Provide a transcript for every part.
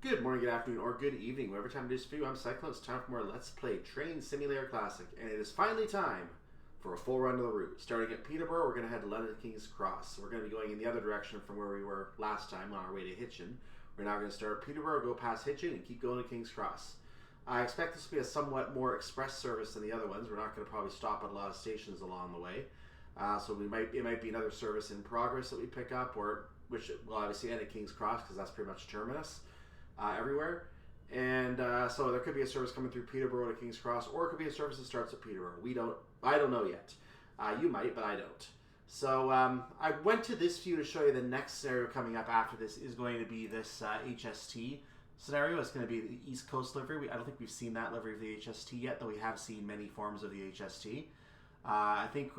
Good morning, good afternoon, or good evening. Whatever time it is for you, I'm Cyclone. It's time for more Let's Play Train Simulator Classic. And it is finally time for a full run of the route. Starting at Peterborough, we're going to head to London King's Cross. So we're going to be going in the other direction from where we were last time on our way to Hitchin. We're now going to start at Peterborough, go past Hitchin, and keep going to King's Cross. I expect this to be a somewhat more express service than the other ones. We're not going to probably stop at a lot of stations along the way. So it might be another service in progress that we pick up, or which will obviously end at King's Cross because that's pretty much terminus everywhere. And so there could be a service coming through Peterborough to King's Cross, or it could be a service that starts at Peterborough. I don't know yet. You might, but I don't. So I went to this view to show you the next scenario coming up after this is going to be this HST scenario. It's going to be the East Coast livery. I don't think we've seen that livery of the HST yet, though we have seen many forms of the HST. I think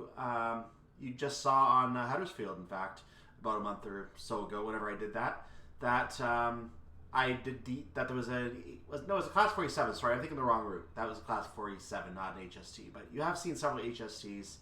you just saw on Huddersfield, in fact, about a month or so ago, whenever I did that, there was a Class 47. Sorry, I'm thinking the wrong route. That was a Class 47, not an HST. But you have seen several HSTs,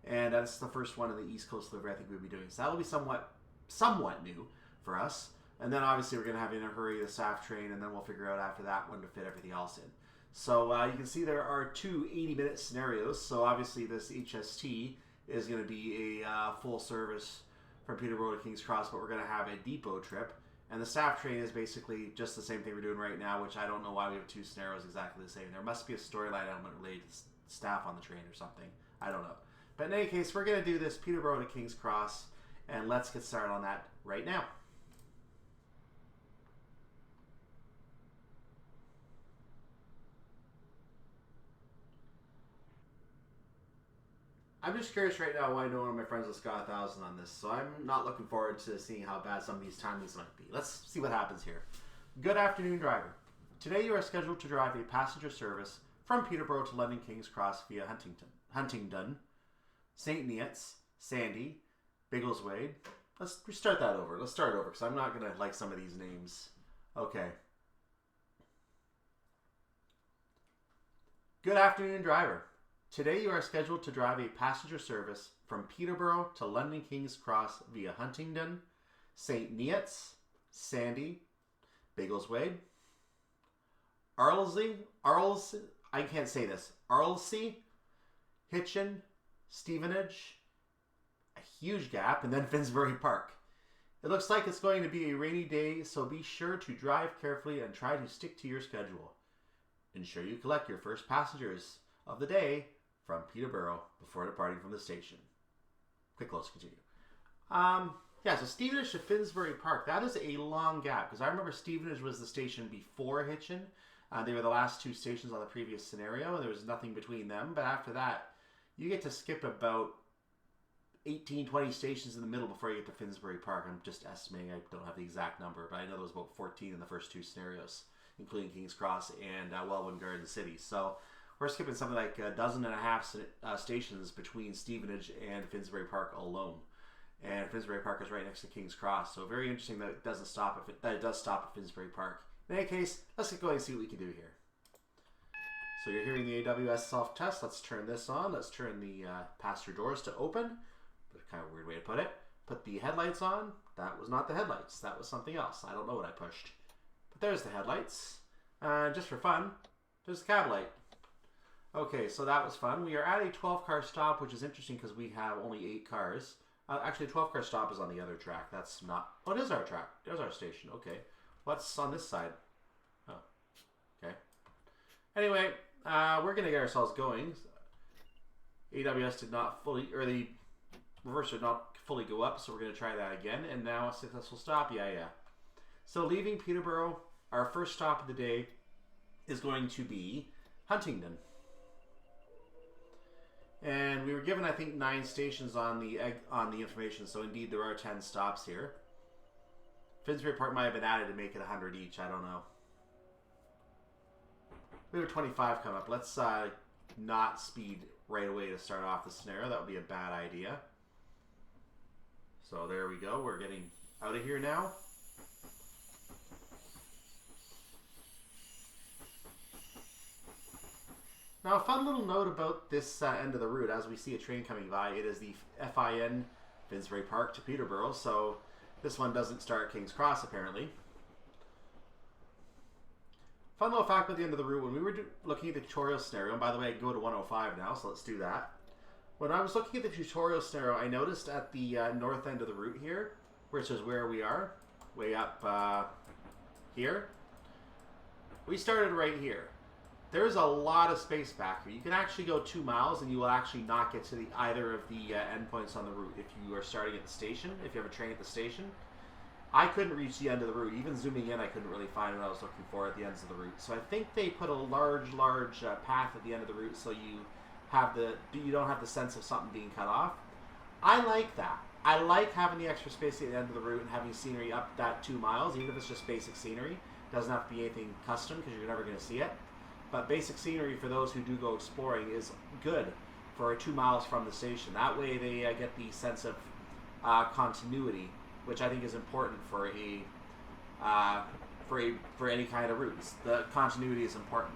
and that's the first one in the East Coast livery I think we'll be doing. So that will be somewhat new for us. And then obviously we're going to have In a Hurry, the SAF train, and then we'll figure out after that when to fit everything else in. So you can see there are two 80-minute scenarios. So obviously this HST is going to be a full service from Peterborough to King's Cross, but we're going to have a depot trip. And the staff train is basically just the same thing we're doing right now, which I don't know why we have two scenarios exactly the same. There must be a storyline element related to staff on the train or something. I don't know. But in any case, we're going to do this Peterborough to King's Cross, and let's get started on that right now. I'm just curious right now why no one of my friends has got 1,000 on this, so I'm not looking forward to seeing how bad some of these timings might be. Let's see what happens here. Good afternoon, driver. Today you are scheduled to drive a passenger service from Peterborough to London King's Cross via Huntingdon, St. Neots, Sandy, Biggleswade. Let's restart that over. Let's start over because I'm not going to like some of these names. Okay. Good afternoon, driver. Today you are scheduled to drive a passenger service from Peterborough to London King's Cross via Huntingdon, St. Neots, Sandy, Biggleswade, Arlesey, I can't say this, Arlesey, Hitchin, Stevenage, a huge gap, and then Finsbury Park. It looks like it's going to be a rainy day, so be sure to drive carefully and try to stick to your schedule. Ensure you collect your first passengers of the day from Peterborough before departing from the station. Click close to continue. Yeah, so Stevenage to Finsbury Park. That is a long gap because I remember Stevenage was the station before Hitchin. They were the last two stations on the previous scenario, and there was nothing between them. But after that, you get to skip about 18, 20 stations in the middle before you get to Finsbury Park. I'm just estimating. I don't have the exact number, but I know there was about 14 in the first two scenarios, including King's Cross and Welwyn Garden City. So we're skipping something like a dozen and a half stations between Stevenage and Finsbury Park alone. And Finsbury Park is right next to King's Cross. So very interesting that it doesn't stop that it does stop at Finsbury Park. In any case, let's get going and see what we can do here. So you're hearing the AWS self-test. Let's turn this on. Let's turn the passenger doors to open. That's kind of a weird way to put it. Put the headlights on. That was not the headlights. That was something else. I don't know what I pushed. But there's the headlights. Just for fun, there's the cab light. Okay, so that was fun. We are at a 12-car stop, which is interesting because we have only 8 cars. Actually, a 12-car stop is on the other track. That's not... Oh, it is our track. There's our station. Okay. What's on this side? Oh, okay. Anyway, we're going to get ourselves going. AWS did not fully... Or the reverse did not fully go up, so we're going to try that again. And now a successful stop. Yeah. So leaving Peterborough, our first stop of the day is going to be Huntingdon. And we were given, I think, 9 stations on the information, so indeed there are 10 stops here. Finsbury Park might have been added to make it 100 each, I don't know. We have a 25 come up. Let's not speed right away to start off the scenario. That would be a bad idea. So there we go. We're getting out of here now. Now, a fun little note about this end of the route, as we see a train coming by, it is the FIN Finsbury Park to Peterborough, so this one doesn't start at King's Cross, apparently. Fun little fact at the end of the route, when we were looking at the tutorial scenario, and by the way, I can go to 105 now, so let's do that. When I was looking at the tutorial scenario, I noticed at the north end of the route here, which is where we are, way up here, we started right here. There's a lot of space back here. You can actually go 2 miles and you will actually not get to either of the endpoints on the route if you are starting at the station, if you have a train at the station. I couldn't reach the end of the route. Even zooming in, I couldn't really find what I was looking for at the ends of the route. So I think they put a large path at the end of the route so you don't have the sense of something being cut off. I like that. I like having the extra space at the end of the route and having scenery up that 2 miles, even if it's just basic scenery. It doesn't have to be anything custom because you're never going to see it. But basic scenery for those who do go exploring is good for 2 miles from the station. That way they get the sense of continuity, which I think is important for any kind of routes. The continuity is important.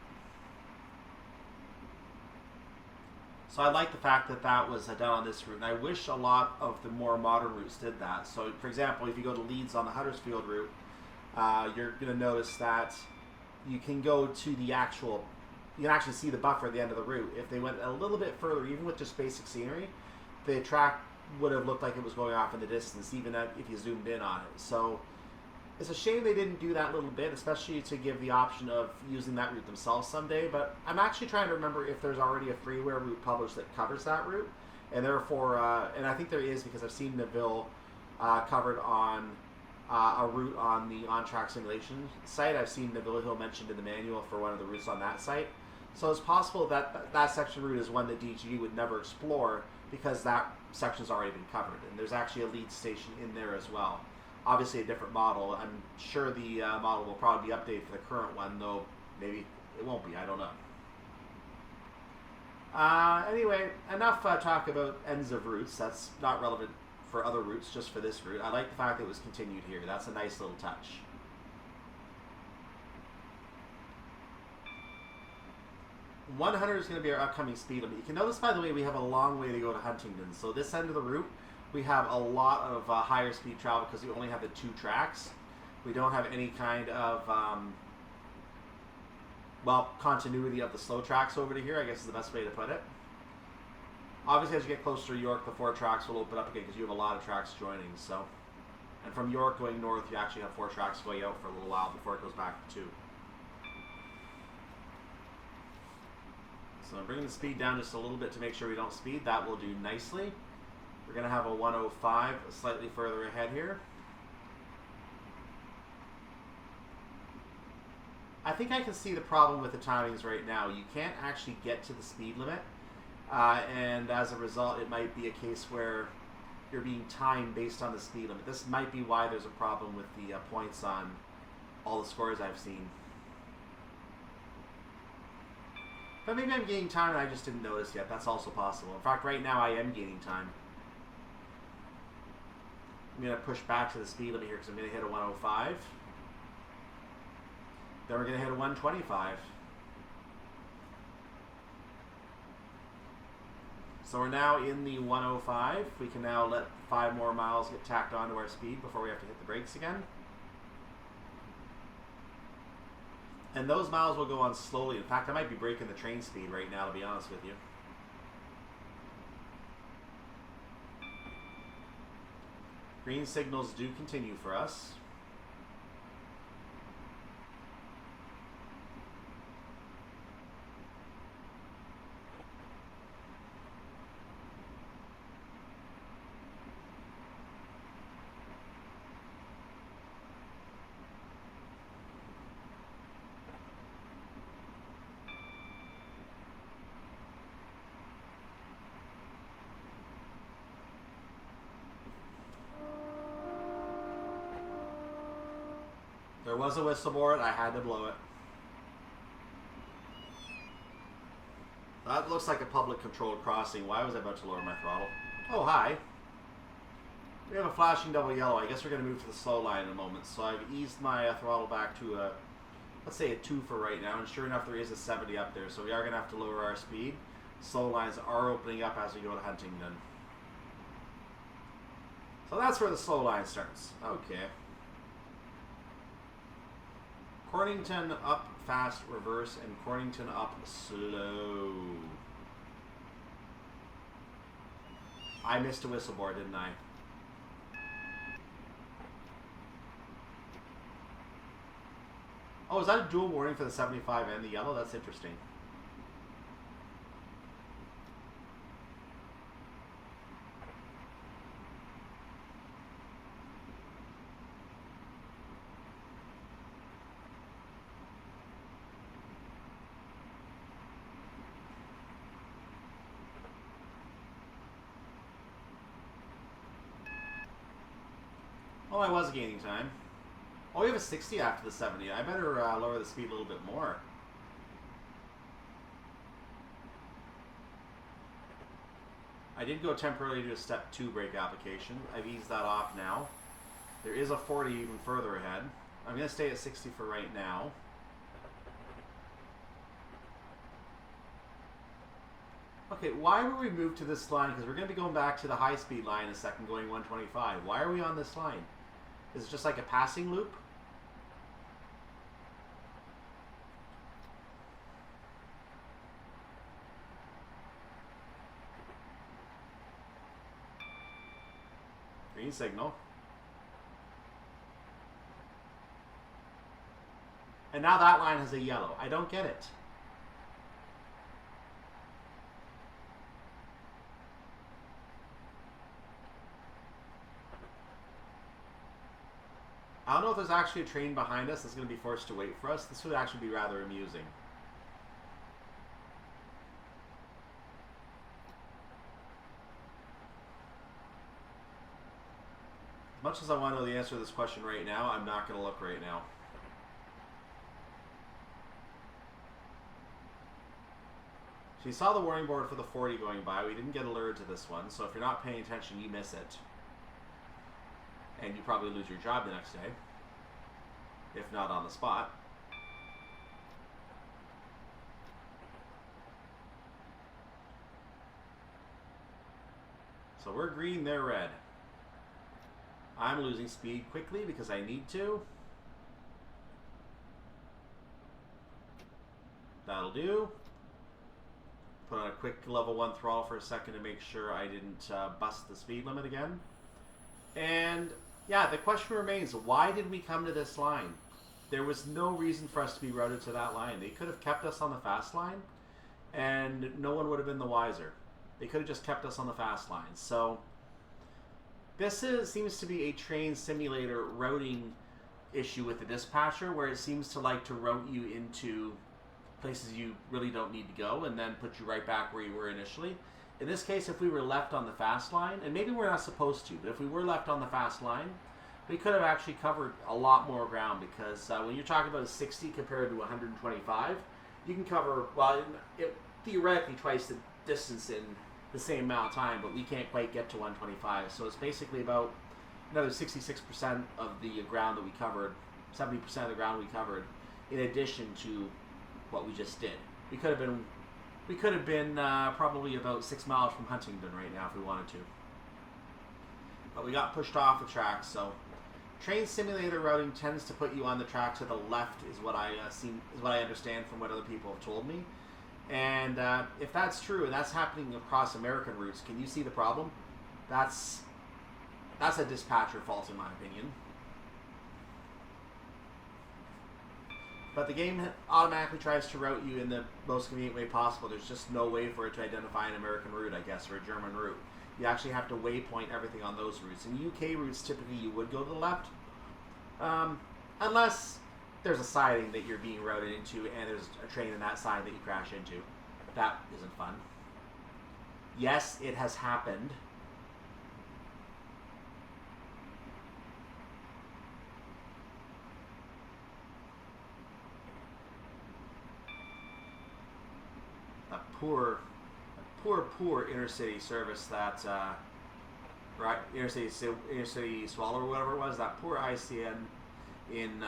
So I like the fact that that was done on this route, and I wish a lot of the more modern routes did that. So, for example, if you go to Leeds on the Huddersfield route, you're going to notice that you can go to the actual, you can actually see the buffer at the end of the route. If they went a little bit further, even with just basic scenery, the track would have looked like it was going off in the distance, even if you zoomed in on it. So it's a shame they didn't do that little bit, especially to give the option of using that route themselves someday. But I'm actually trying to remember if there's already a freeware route published that covers that route. And therefore, and I think there is, because I've seen Neville covered on a route on the on-track simulation site. I've seen Neville Hill mentioned in the manual for one of the routes on that site. So it's possible that that section route is one that DGE would never explore because that section's already been covered. And there's actually a Leeds station in there as well. Obviously a different model. I'm sure the model will probably be updated for the current one, though maybe it won't be. I don't know. Anyway, enough talk about ends of routes. That's not relevant for other routes, just for this route. I like the fact that it was continued here. That's a nice little touch. .100 is going to be our upcoming speed limit. You can notice, by the way, we have a long way to go to Huntingdon. So this end of the route, we have a lot of higher speed travel because we only have the 2 tracks. We don't have any kind of, continuity of the slow tracks over to here, I guess is the best way to put it. Obviously, as you get closer to York, the 4 tracks will open up again because you have a lot of tracks joining. So, and from York going north, you actually have 4 tracks going out for a little while before it goes back to 2. So I'm bringing the speed down just a little bit to make sure we don't speed. That will do nicely. We're going to have a 105 slightly further ahead here. I think I can see the problem with the timings right now. You can't actually get to the speed limit. And as a result, it might be a case where you're being timed based on the speed limit. This might be why there's a problem with the points on all the scores I've seen. But maybe I'm gaining time and I just didn't notice yet. That's also possible. In fact, right now I am gaining time. I'm going to push back to the speed limit here because I'm going to hit a 105. Then we're going to hit a 125. So we're now in the 105. We can now let 5 more miles get tacked onto our speed before we have to hit the brakes again. And those miles will go on slowly. In fact, I might be breaking the train speed right now, to be honest with you. Green signals do continue for us. There was a whistle board. I had to blow it. That looks like a public controlled crossing. Why was I about to lower my throttle? Oh, hi. We have a flashing double yellow. I guess we're going to move to the slow line in a moment. So I've eased my throttle back to a, let's say a 2 for right now. And sure enough, there is a 70 up there. So we are going to have to lower our speed. Slow lines are opening up as we go to Huntingdon. So that's where the slow line starts. Okay. Cornington up fast reverse and Cornington up slow. I missed a whistle board, didn't I? Oh, is that a dual warning for the 75 and the yellow? That's interesting. Oh, I was gaining time. Oh, we have a 60 after the 70. I better lower the speed a little bit more. I did go temporarily to a step 2 brake application. I've eased that off now. There is a 40 even further ahead. I'm going to stay at 60 for right now. Okay, why were we moved to this line? Because we're going to be going back to the high-speed line in a second, going 125. Why are we on this line? Is it just like a passing loop? Green signal. And now that line has a yellow. I don't get it. I don't know if there's actually a train behind us that's going to be forced to wait for us. This would actually be rather amusing. As much as I want to know the answer to this question right now, I'm not going to look right now. So you saw the warning board for the 40 going by. We didn't get alerted to this one, so if you're not paying attention, you miss it. And you probably lose your job the next day, if not on the spot. So we're green, they're red. I'm losing speed quickly because I need to. That'll do. Put on a quick level 1 throttle for a second to make sure I didn't bust the speed limit again. And yeah, the question remains, why did we come to this line? There was no reason for us to be routed to that line. They could have kept us on the fast line and no one would have been the wiser. They could have just kept us on the fast line. So this seems to be a train simulator routing issue with the dispatcher, where it seems to like to route you into places you really don't need to go and then put you right back where you were initially. In this case, if we were left on the fast line, and maybe we're not supposed to, but if we were left on the fast line, we could have actually covered a lot more ground, because when you're talking about a 60 compared to 125, you can cover, well, theoretically twice the distance in the same amount of time, but we can't quite get to 125. So it's basically about another 66% of the ground that we covered, 70% of the ground we covered, in addition to what we just did. We could have been probably about 6 miles from Huntingdon right now if we wanted to. But we got pushed off the track, so train simulator routing tends to put you on the track to the left, is what I understand from what other people have told me. And if that's true, and that's happening across American routes, can you see the problem? That's a dispatcher fault, in my opinion. But the game automatically tries to route you in the most convenient way possible. There's just no way for it to identify an American route, I guess, or a German route. You actually have to waypoint everything on those routes. In UK routes, typically you would go to the left, unless there's a siding that you're being routed into and there's a train in that side that you crash into. That isn't fun. Yes, it has happened. Poor intercity service that, right, intercity Swallow or whatever it was, that poor ICN in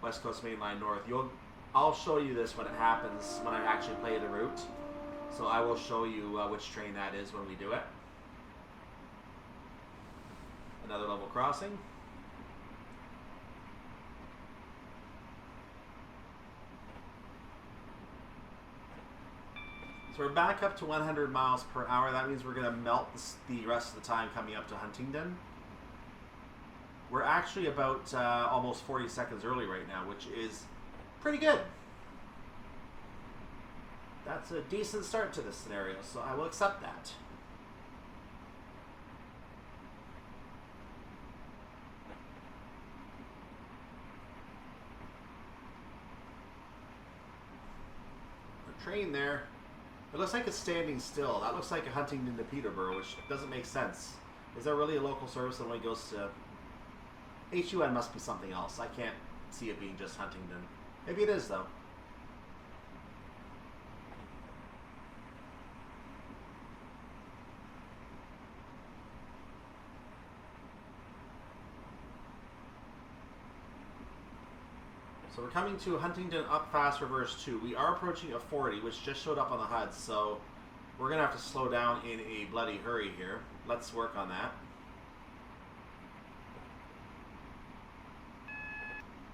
West Coast Main Line North. I'll show you this when it happens, when I actually play the route. So I will show you which train that is when we do it. Another level crossing. So we're back up to 100 miles per hour. That means we're going to melt the rest of the time coming up to Huntingdon. We're actually about almost 40 seconds early right now, which is pretty good. That's a decent start to this scenario, so I will accept that. The train there, it looks like it's standing still. That looks like a Huntingdon to Peterborough, which doesn't make sense. Is there really a local service that only goes to... HUN must be something else. I can't see it being just Huntingdon. Maybe it is, though. So we're coming to Huntingdon up fast reverse 2. We are approaching a 40, which just showed up on the HUD, so we're going to have to slow down in a bloody hurry here. Let's work on that.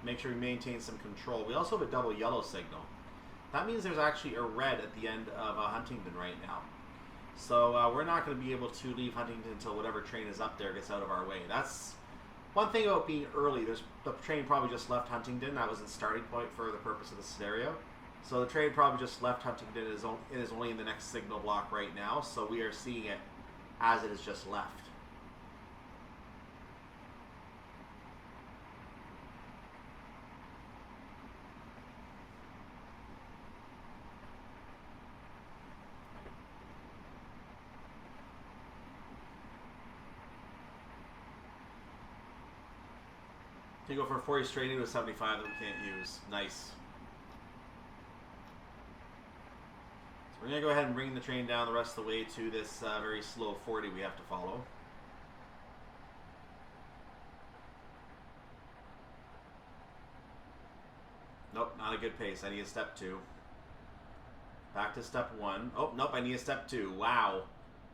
Make sure we maintain some control. We also have a double yellow signal. That means there's actually a red at the end of Huntingdon right now. So we're not going to be able to leave Huntingdon until whatever train is up there gets out of our way. That's one thing about being early. The train probably just left Huntingdon. That was its starting point for the purpose of the scenario. So the train probably just left Huntingdon. It is only in the next signal block right now. So we are seeing it as it has just left. You go from 40 straight into a 75 that we can't use. Nice. So we're going to go ahead and bring the train down the rest of the way to this very slow 40 we have to follow. Nope, not a good pace. I need a step 2. Back to step 1. Oh, nope, I need a step 2. Wow.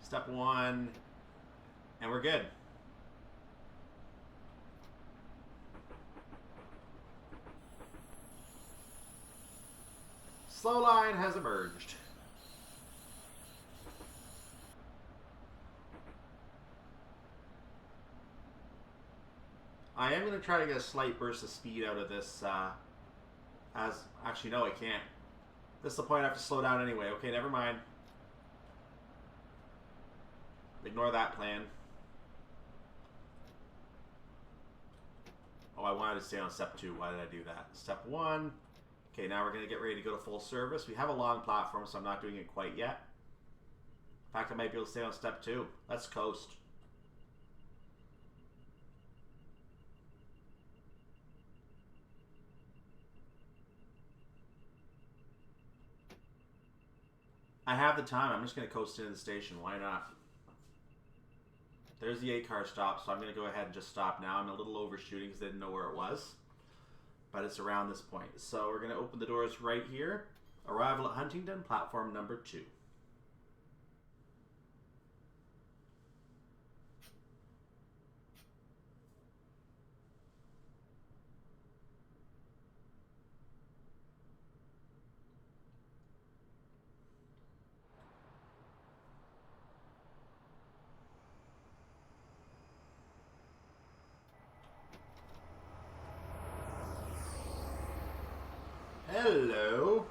Step 1. And we're good. Slow line has emerged. I am going to try to get a slight burst of speed out of this. Actually, no, I can't. This is the point I have to slow down anyway. Okay, never mind. Ignore that plan. Oh, I wanted to stay on step 2. Why did I do that? Step 1. Okay, now we're going to get ready to go to full service. We have a long platform, so I'm not doing it quite yet. In fact, I might be able to stay on step 2. Let's coast. I have the time. I'm just going to coast into the station. Why not? There's the 8-car stop, so I'm going to go ahead and just stop now. I'm a little overshooting because I didn't know where it was. But it's around this point. So we're going to open the doors right here. Arrival at Huntingdon, platform number 2. Hello.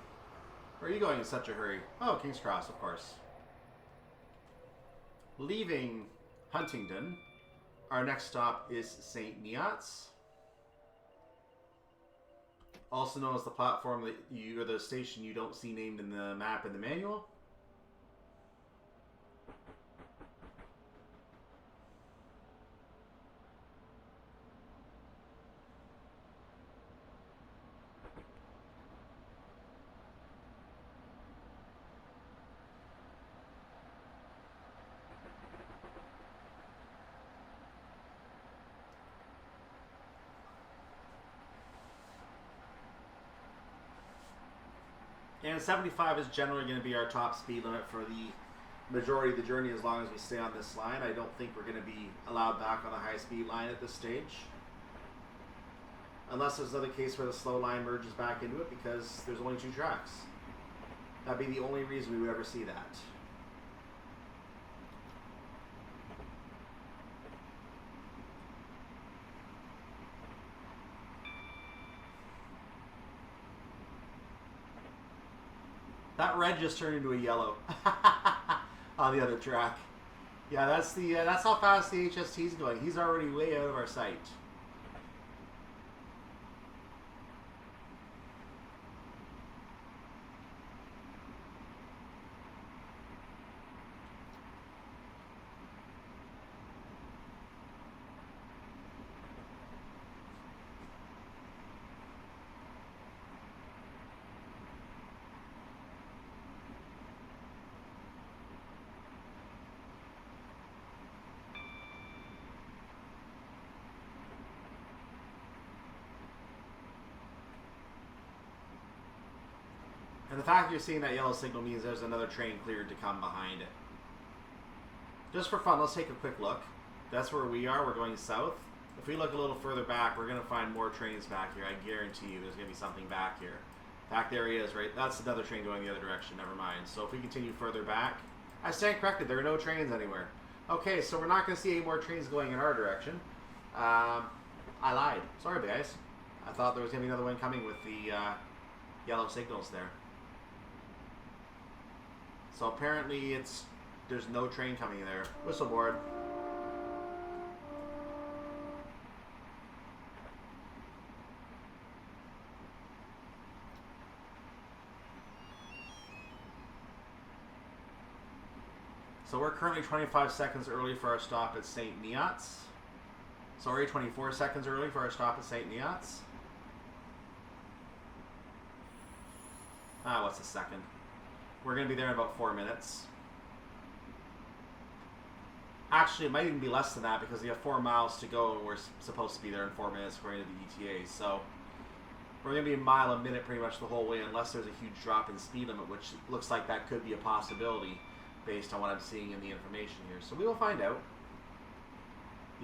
Where are you going in such a hurry? Oh, King's Cross, of course. Leaving Huntingdon, our next stop is St. Neots. Also known as the platform that or the station you don't see named in the map in the manual. And 75 is generally going to be our top speed limit for the majority of the journey as long as we stay on this line. I don't think we're going to be allowed back on the high-speed line at this stage. Unless there's another case where the slow line merges back into it because there's only 2 tracks. That'd be the only reason we would ever see that. That red just turned into a yellow on the other track. Yeah, that's how fast the HST's going. He's already way out of our sight. And the fact you're seeing that yellow signal means there's another train cleared to come behind it. Just for fun, let's take a quick look. That's where we are. We're going south. If we look a little further back, we're going to find more trains back here. I guarantee you there's going to be something back here. In fact, there he is, right? That's another train going the other direction. Never mind. So if we continue further back, I stand corrected. There are no trains anywhere. Okay, so we're not going to see any more trains going in our direction. I lied. Sorry, guys. I thought there was going to be another one coming with the yellow signals there. So apparently there's no train coming there. Whistle board. So we're currently 25 seconds early for our stop at St. Neots. Sorry, 24 seconds early for our stop at St. Neots. What's a second? We're going to be there in about 4 minutes. Actually, it might even be less than that because we have 4 miles to go and we're supposed to be there in 4 minutes according to the ETA. So we're going to be a mile a minute pretty much the whole way unless there's a huge drop in speed limit, which looks like that could be a possibility based on what I'm seeing in the information here. So we will find out.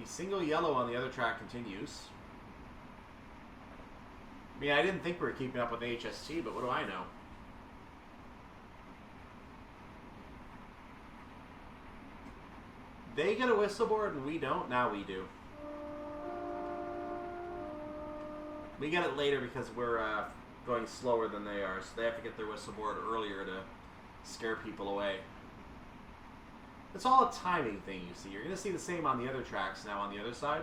The single yellow on the other track continues. I mean, I didn't think we were keeping up with HST, but what do I know? They get a whistle board and we don't? Now we do. We get it later because we're going slower than they are, so they have to get their whistle board earlier to scare people away. It's all a timing thing, you see. You're going to see the same on the other tracks now on the other side.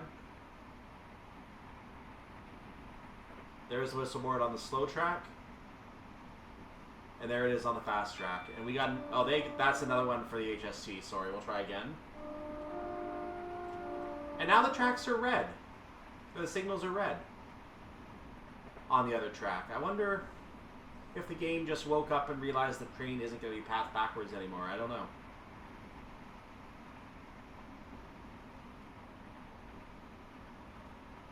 There's the whistle board on the slow track. And there it is on the fast track. And we got... Oh, that's another one for the HST. Sorry, we'll try again. And now the tracks are red. The signals are red on the other track. I wonder if the game just woke up and realized the train isn't going to be path backwards anymore. I don't know.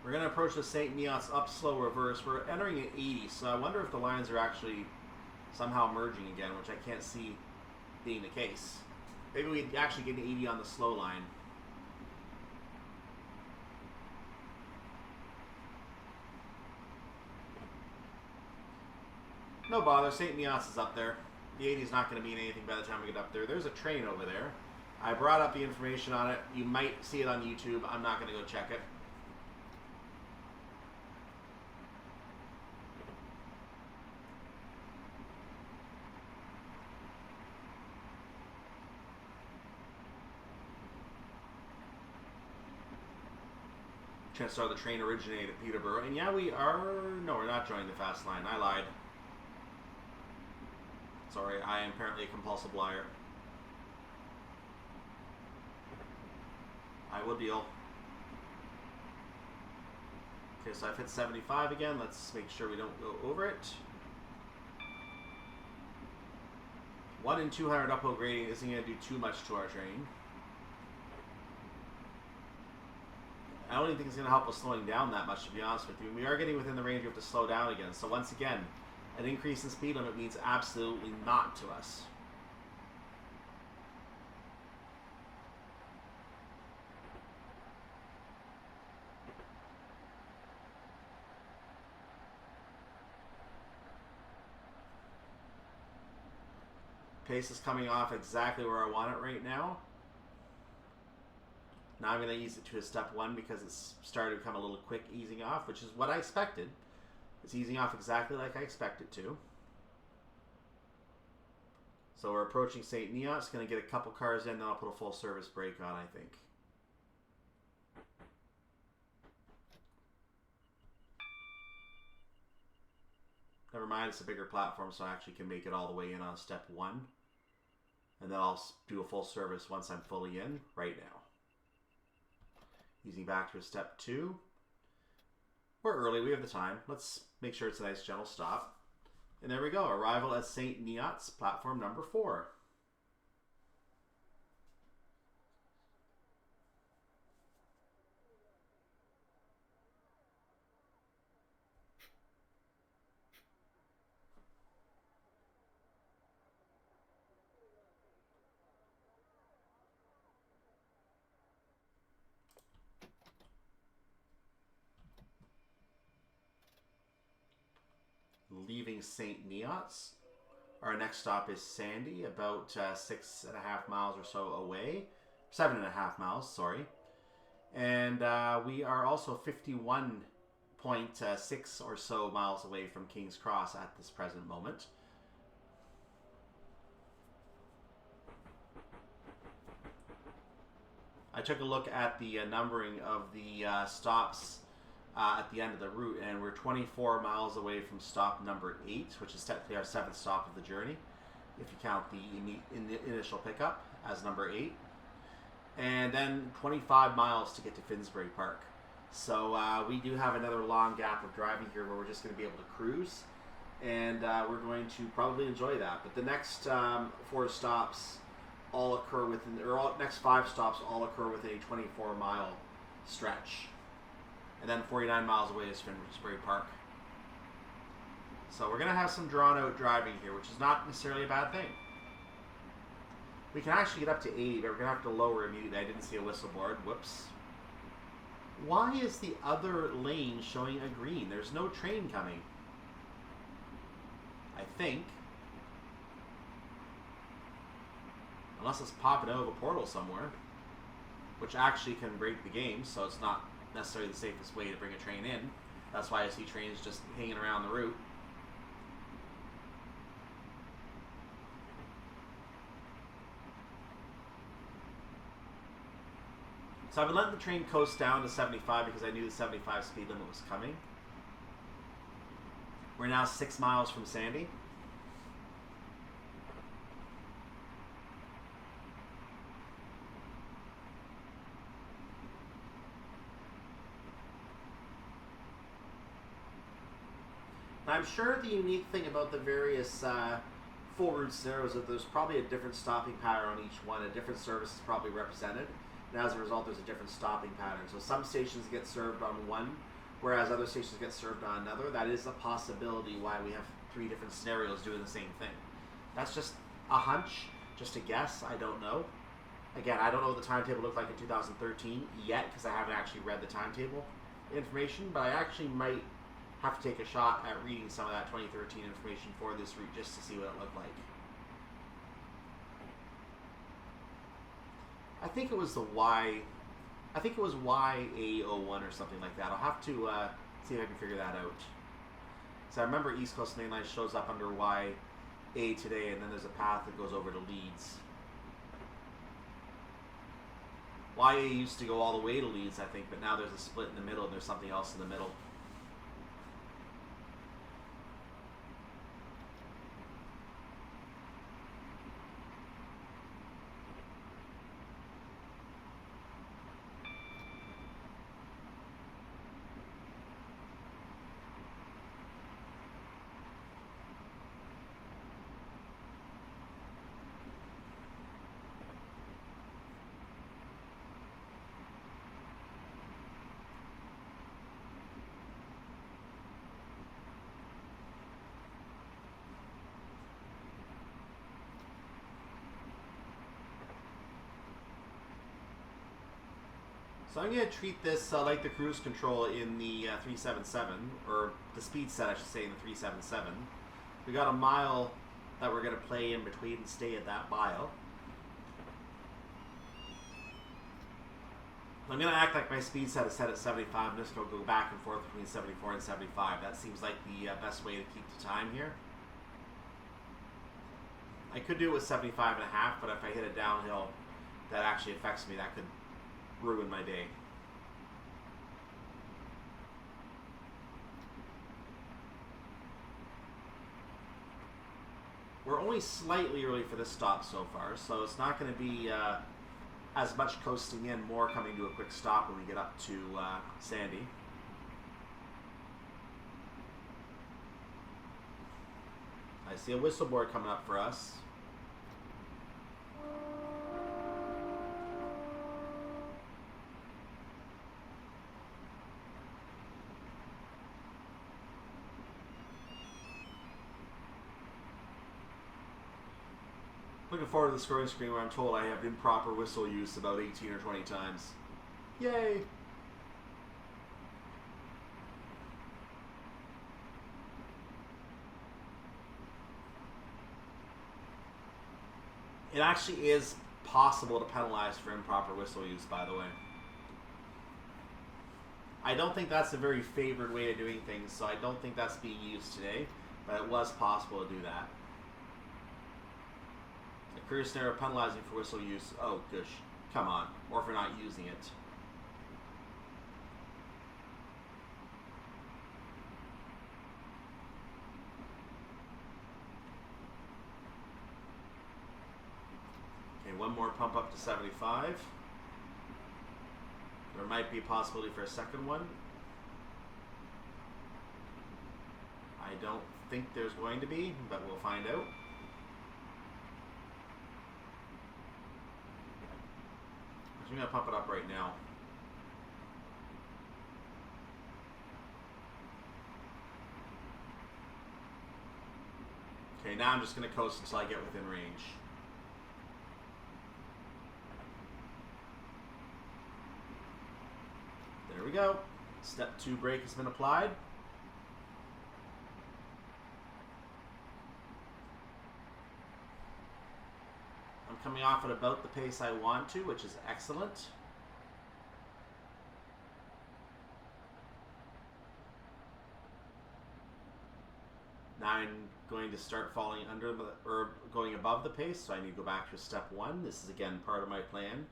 We're going to approach the St. Neots up slow reverse. We're entering at 80, so I wonder if the lines are actually somehow merging again, which I can't see being the case. Maybe we'd actually get an 80 on the slow line. No bother, St. Neots is up there. The 80 is not going to mean anything by the time we get up there. There's a train over there. I brought up the information on it. You might see it on YouTube. I'm not going to go check it. Chances are the train originated at Peterborough. And yeah, we are... No, we're not joining the fast line. I lied. Sorry, I am apparently a compulsive liar. I will deal. Okay, so I've hit 75 again. Let's make sure we don't go over it. 1 in 200 uphill grading isn't going to do too much to our train. I don't even think it's going to help us slowing down that much, to be honest with you. We are getting within the range we have to slow down again. So once again, an increase in speed limit means absolutely not to us. Pace is coming off exactly where I want it right now. Now I'm going to ease it to a step 1 because it's started to become a little quick easing off, which is what I expected. It's easing off exactly like I expect it to. So we're approaching St. Neots. Going to get a couple cars in, then I'll put a full service brake on, I think. Never mind, it's a bigger platform, so I actually can make it all the way in on step 1. And then I'll do a full service once I'm fully in, right now. Easing back to a step 2. We're early, we have the time. Let's make sure it's a nice gentle stop. And there we go, arrival at St. Neots, platform number 4. Leaving St. Neots. Our next stop is Sandy, about 6.5 miles or so away. 7.5 miles, sorry. And we are also 51.6 or so miles away from King's Cross at this present moment. I took a look at the numbering of the stops at the end of the route, and we're 24 miles away from stop number 8, which is technically our 7th stop of the journey, if you count the initial pickup as number 8. And then 25 miles to get to Finsbury Park. So we do have another long gap of driving here where we're just going to be able to cruise, and we're going to probably enjoy that. But the next 4 stops all occur within, or next 5 stops all occur within a 24-mile stretch. And then 49 miles away is Finsbury Park. So we're going to have some drawn-out driving here, which is not necessarily a bad thing. We can actually get up to 80, but we're going to have to lower immediately. I didn't see a whistle board. Whoops. Why is the other lane showing a green? There's no train coming. I think. Unless it's popping out of a portal somewhere. Which actually can break the game, so it's not necessarily the safest way to bring a train in. That's why I see trains just hanging around the route. So I've been letting the train coast down to 75 because I knew the 75 speed limit was coming. We're now 6 miles from Sandy. I'm sure the unique thing about the various full route scenarios is that there's probably a different stopping pattern on each one. A different service is probably represented, and as a result, there's a different stopping pattern. So some stations get served on one, whereas other stations get served on another. That is a possibility why we have 3 different scenarios doing the same thing. That's just a hunch, just a guess. I don't know. Again, I don't know what the timetable looked like in 2013 yet because I haven't actually read the timetable information, but I actually might have to take a shot at reading some of that 2013 information for this route just to see what it looked like. I think it was the Y. I think it was YA01 or something like that. I'll have to see if I can figure that out. So I remember East Coast Main Line shows up under YA today, and then there's a path that goes over to Leeds. YA used to go all the way to Leeds, I think, but now there's a split in the middle, and there's something else in the middle. So I'm going to treat this like the cruise control in the 377, or the speed set I should say in the 377. We got a mile that we're going to play in between and stay at that mile. I'm going to act like my speed set is set at 75. I'm just going to go back and forth between 74 and 75. That seems like the best way to keep the time here. I could do it with 75 and a half, but if I hit a downhill that actually affects me, that could ruin my day. We're only slightly early for this stop so far, so it's not going to be as much coasting in, more coming to a quick stop when we get up to Sandy. I see a whistle board coming up for us. Looking forward to the scoring screen where I'm told I have improper whistle use about 18 or 20 times. Yay! It actually is possible to penalize for improper whistle use, by the way. I don't think that's a very favored way of doing things, so I don't think that's being used today, but it was possible to do that. A career scenario penalizing for whistle use. Oh, gosh. Come on. Or for not using it. Okay, one more pump up to 75. There might be a possibility for a second one. I don't think there's going to be, but we'll find out. I'm going to pump it up right now. Okay, now I'm just going to coast until I get within range. There we go. Step 2 brake has been applied. I'm coming off at about the pace I want to, which is excellent. Now I'm going to start falling under the, or going above the pace, so I need to go back to step 1. This is again part of my plan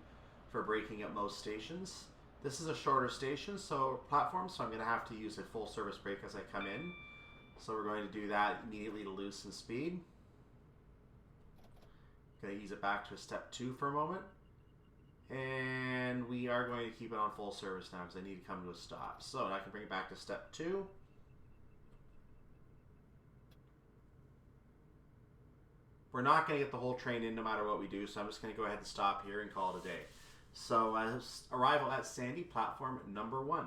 for braking at most stations. This is a shorter station, so platform, so I'm going to have to use a full service brake as I come in. So we're going to do that immediately to loosen speed. Going to ease it back to a step 2 for a moment. And we are going to keep it on full service now because I need to come to a stop. So I can bring it back to step 2. We're not going to get the whole train in no matter what we do, so I'm just going to go ahead and stop here and call it a day. So arrival at Sandy, platform number 1.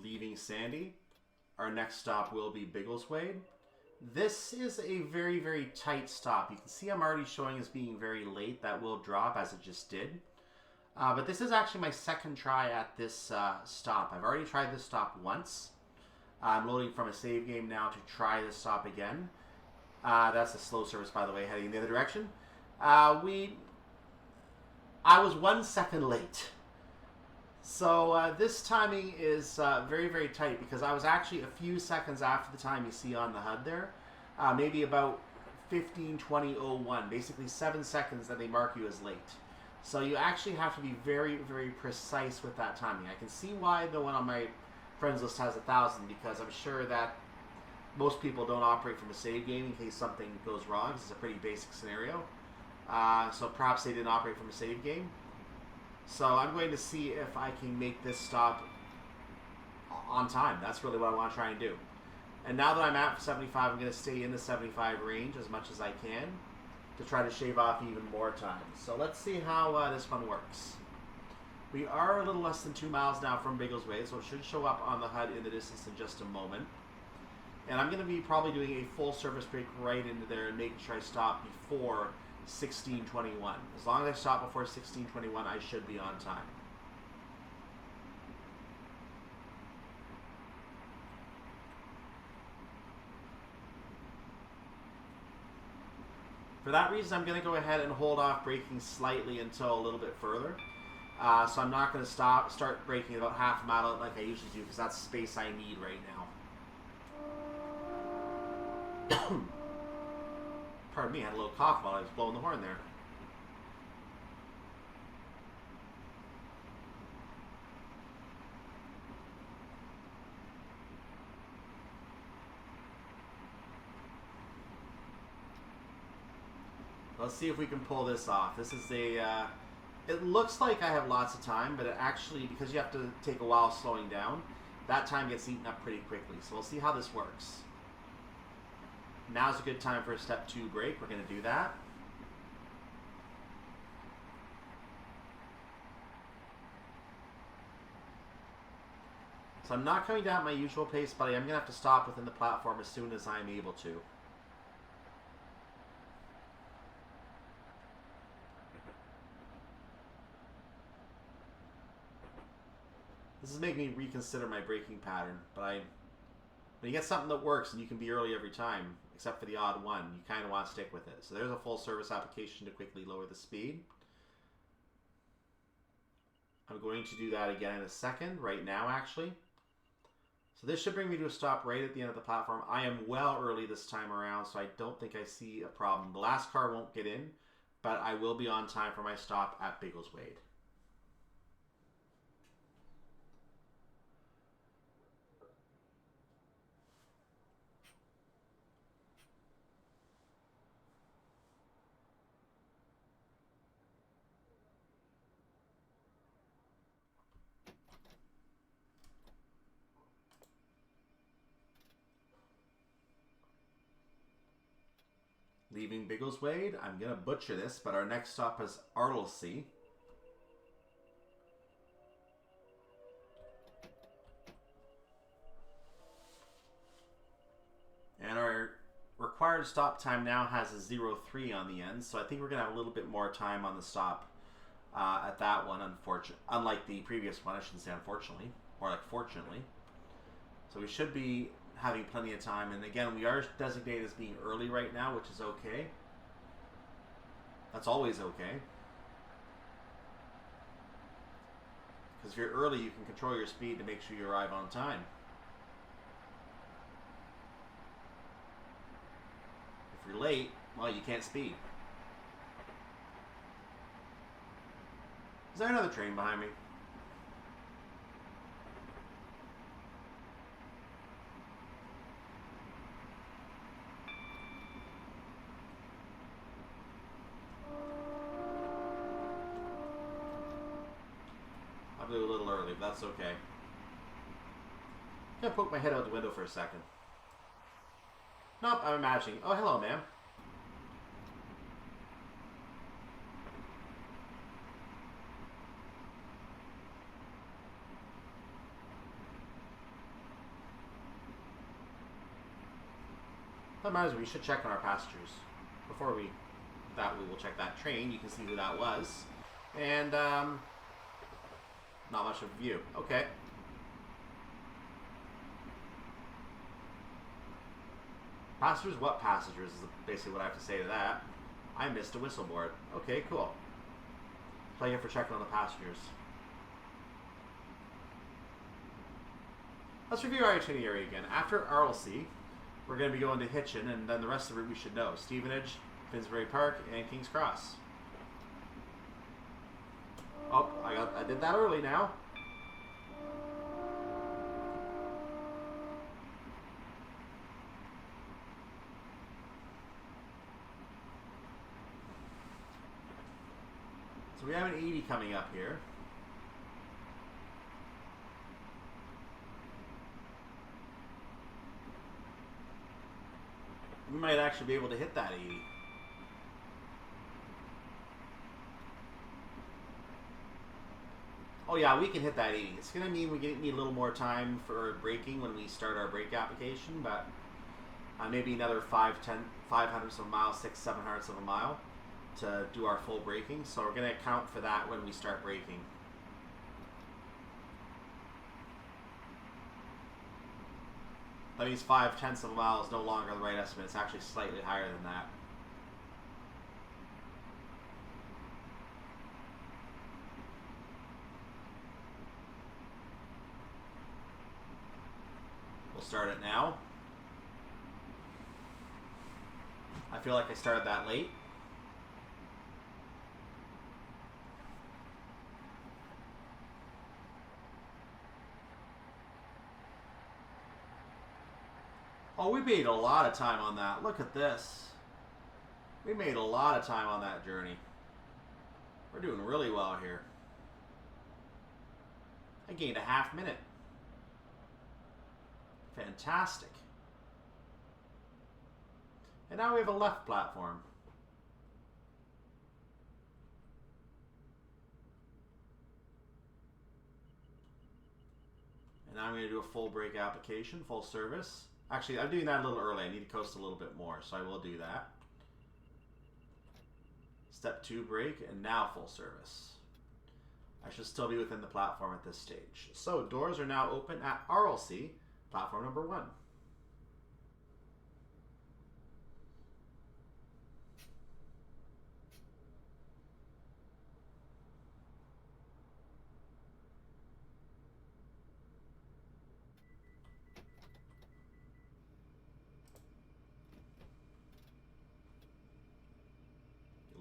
Leaving Sandy, our next stop will be Biggleswade. This is a very, very tight stop. You can see I'm already showing as being very late. That will drop as it just did. But this is actually my second try at this stop. I've already tried this stop once. I'm loading from a save game now to try this stop again. That's a slow service, by the way, heading in the other direction. I was 1 second late. So this timing is very, very tight because I was actually a few seconds after the time you see on the HUD there. Maybe about 15:20:01, basically 7 seconds that they mark you as late. So you actually have to be very, very precise with that timing. I can see why the one on my friends list has 1,000 because I'm sure that most people don't operate from a save game in case something goes wrong. This is a pretty basic scenario. So perhaps they didn't operate from a save game. So I'm going to see if I can make this stop on time. That's really what I want to try and do. And now that I'm at 75, I'm going to stay in the 75 range as much as I can to try to shave off even more time. So let's see how this one works. We are a little less than 2 miles now from Biggleswade, so it should show up on the HUD in the distance in just a moment. And I'm going to be probably doing a full service brake right into there and making sure I stop before 1621. As long as I stop before 1621, I should be on time. For that reason, I'm going to go ahead and hold off braking slightly until a little bit further. So I'm not going to start braking about half a mile out like I usually do, because that's space I need right now. Pardon me, I had a little cough while I was blowing the horn there. Let's see if we can pull this off. This is a... it looks like I have lots of time, but it actually, because you have to take a while slowing down, that time gets eaten up pretty quickly. So we'll see how this works. Now's a good time for a step 2 brake. We're going to do that. So I'm not coming down at my usual pace, but I am going to have to stop within the platform as soon as I'm able to. This is making me reconsider my braking pattern, but when you get something that works and you can be early every time, except for the odd one, you kind of want to stick with it. So there's a full service application to quickly lower the speed. I'm going to do that again in a second, right now actually. So this should bring me to a stop right at the end of the platform. I am well early this time around, so I don't think I see a problem. The last car won't get in, but I will be on time for my stop at Biggleswade. Leaving Biggleswade, I'm going to butcher this, but our next stop is Arlesey. And our required stop time now has a 03 on the end, so I think we're going to have a little bit more time on the stop at that one, unlike the previous one. I shouldn't say unfortunately, more like fortunately. So we should be having plenty of time, and again, we are designated as being early right now, which is okay. That's always okay. Because if you're early, you can control your speed to make sure you arrive on time. If you're late, well, you can't speed. Is there another train behind me? A little early, but that's okay. I'm gonna poke my head out the window for a second. Nope, I'm imagining. Oh, hello, ma'am. That reminds me, we should check on our passengers. Before we will check that train. You can see who that was. And, not much of a view. Okay. Passengers? What passengers is basically what I have to say to that. I missed a whistle board. Okay, cool. Thank you for checking on the passengers. Let's review our itinerary again. After Arlesey, we're going to be going to Hitchin, and then the rest of the route we should know. Stevenage, Finsbury Park, and King's Cross. Oh, I did that early now. So we have an 80 coming up here. We might actually be able to hit that 80. Oh yeah, we can hit that 80. It's going to mean we need a little more time for braking when we start our brake application, but maybe another 500ths of a mile, 700ths of a mile to do our full braking. So we're going to account for that when we start braking. That means 0.5 of a mile is no longer the right estimate. It's actually slightly higher than that. We'll start it now. I feel like I started that late. Oh, we made a lot of time on that. Look at this. We made a lot of time on that journey. We're doing really well here. I gained a half minute. Fantastic. And now we have a left platform. And now I'm going to do a full brake application, full service. Actually, I'm doing that a little early. I need to coast a little bit more, so I will do that. Step 2 brake, and now full service. I should still be within the platform at this stage. So doors are now open at Arlesey, platform number 1.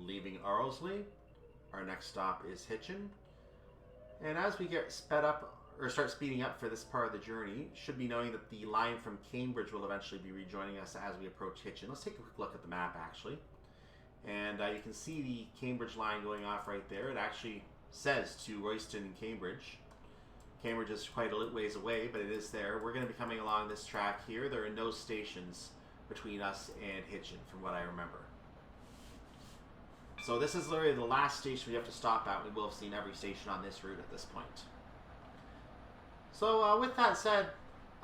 Leaving Arlesey, our next stop is Hitchin. And as we get sped up, or start speeding up for this part of the journey, should be knowing that the line from Cambridge will eventually be rejoining us as we approach Hitchin. Let's take a quick look at the map, actually. And you can see the Cambridge line going off right there. It actually says to Royston and Cambridge. Cambridge is quite a ways away, but it is there. We're going to be coming along this track here. There are no stations between us and Hitchin, from what I remember. So this is literally the last station we have to stop at. We will have seen every station on this route at this point. So with that said,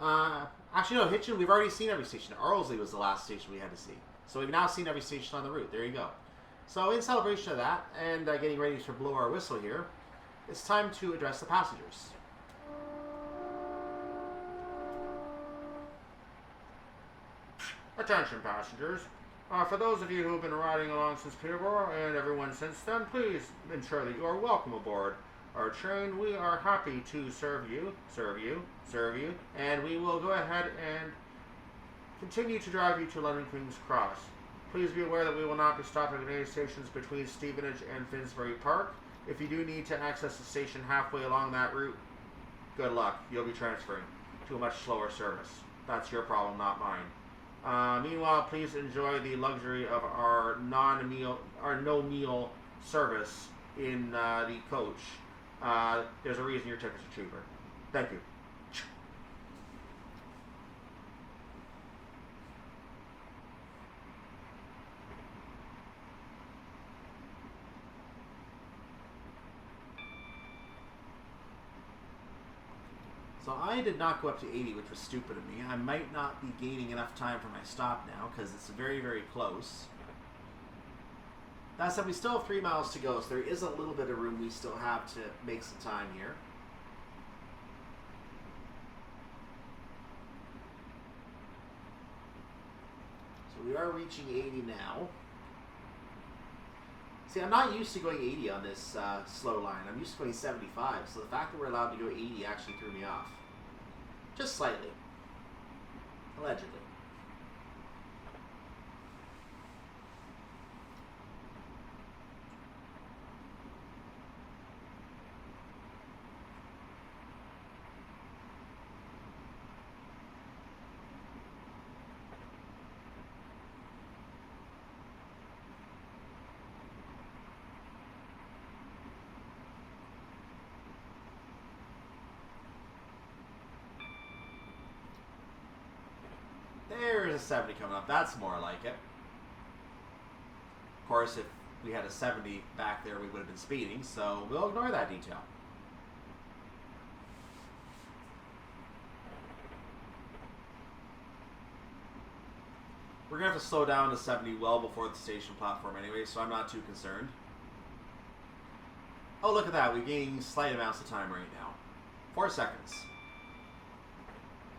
actually no, Hitchin, we've already seen every station. Arlesey was the last station we had to see. So we've now seen every station on the route. There you go. So in celebration of that, and getting ready to blow our whistle here, it's time to address the passengers. Attention passengers. For those of you who have been riding along since Peterborough and everyone since then, please ensure that you are welcome aboard our train. We are happy to serve you, and we will go ahead and continue to drive you to London King's Cross. Please be aware that we will not be stopping at any stations between Stevenage and Finsbury Park. If you do need to access the station halfway along that route, good luck. You'll be transferring to a much slower service. That's your problem, not mine. Meanwhile, please enjoy the luxury of our no-meal service in the coach. There's a reason your tickets are cheaper. Thank you. So I did not go up to 80, which was stupid of me. I might not be gaining enough time for my stop now, because it's very, very close. That said, we still have 3 miles to go, so there is a little bit of room we still have to make some time here. So we are reaching 80 now. See, I'm not used to going 80 on this slow line. I'm used to going 75, so the fact that we're allowed to go 80 actually threw me off. Just slightly. Allegedly. There's a 70 coming up. That's more like it. Of course, if we had a 70 back there, we would have been speeding, so we'll ignore that detail. We're going to have to slow down to 70 well before the station platform anyway, so I'm not too concerned. Oh, look at that. We're gaining slight amounts of time right now. 4 seconds.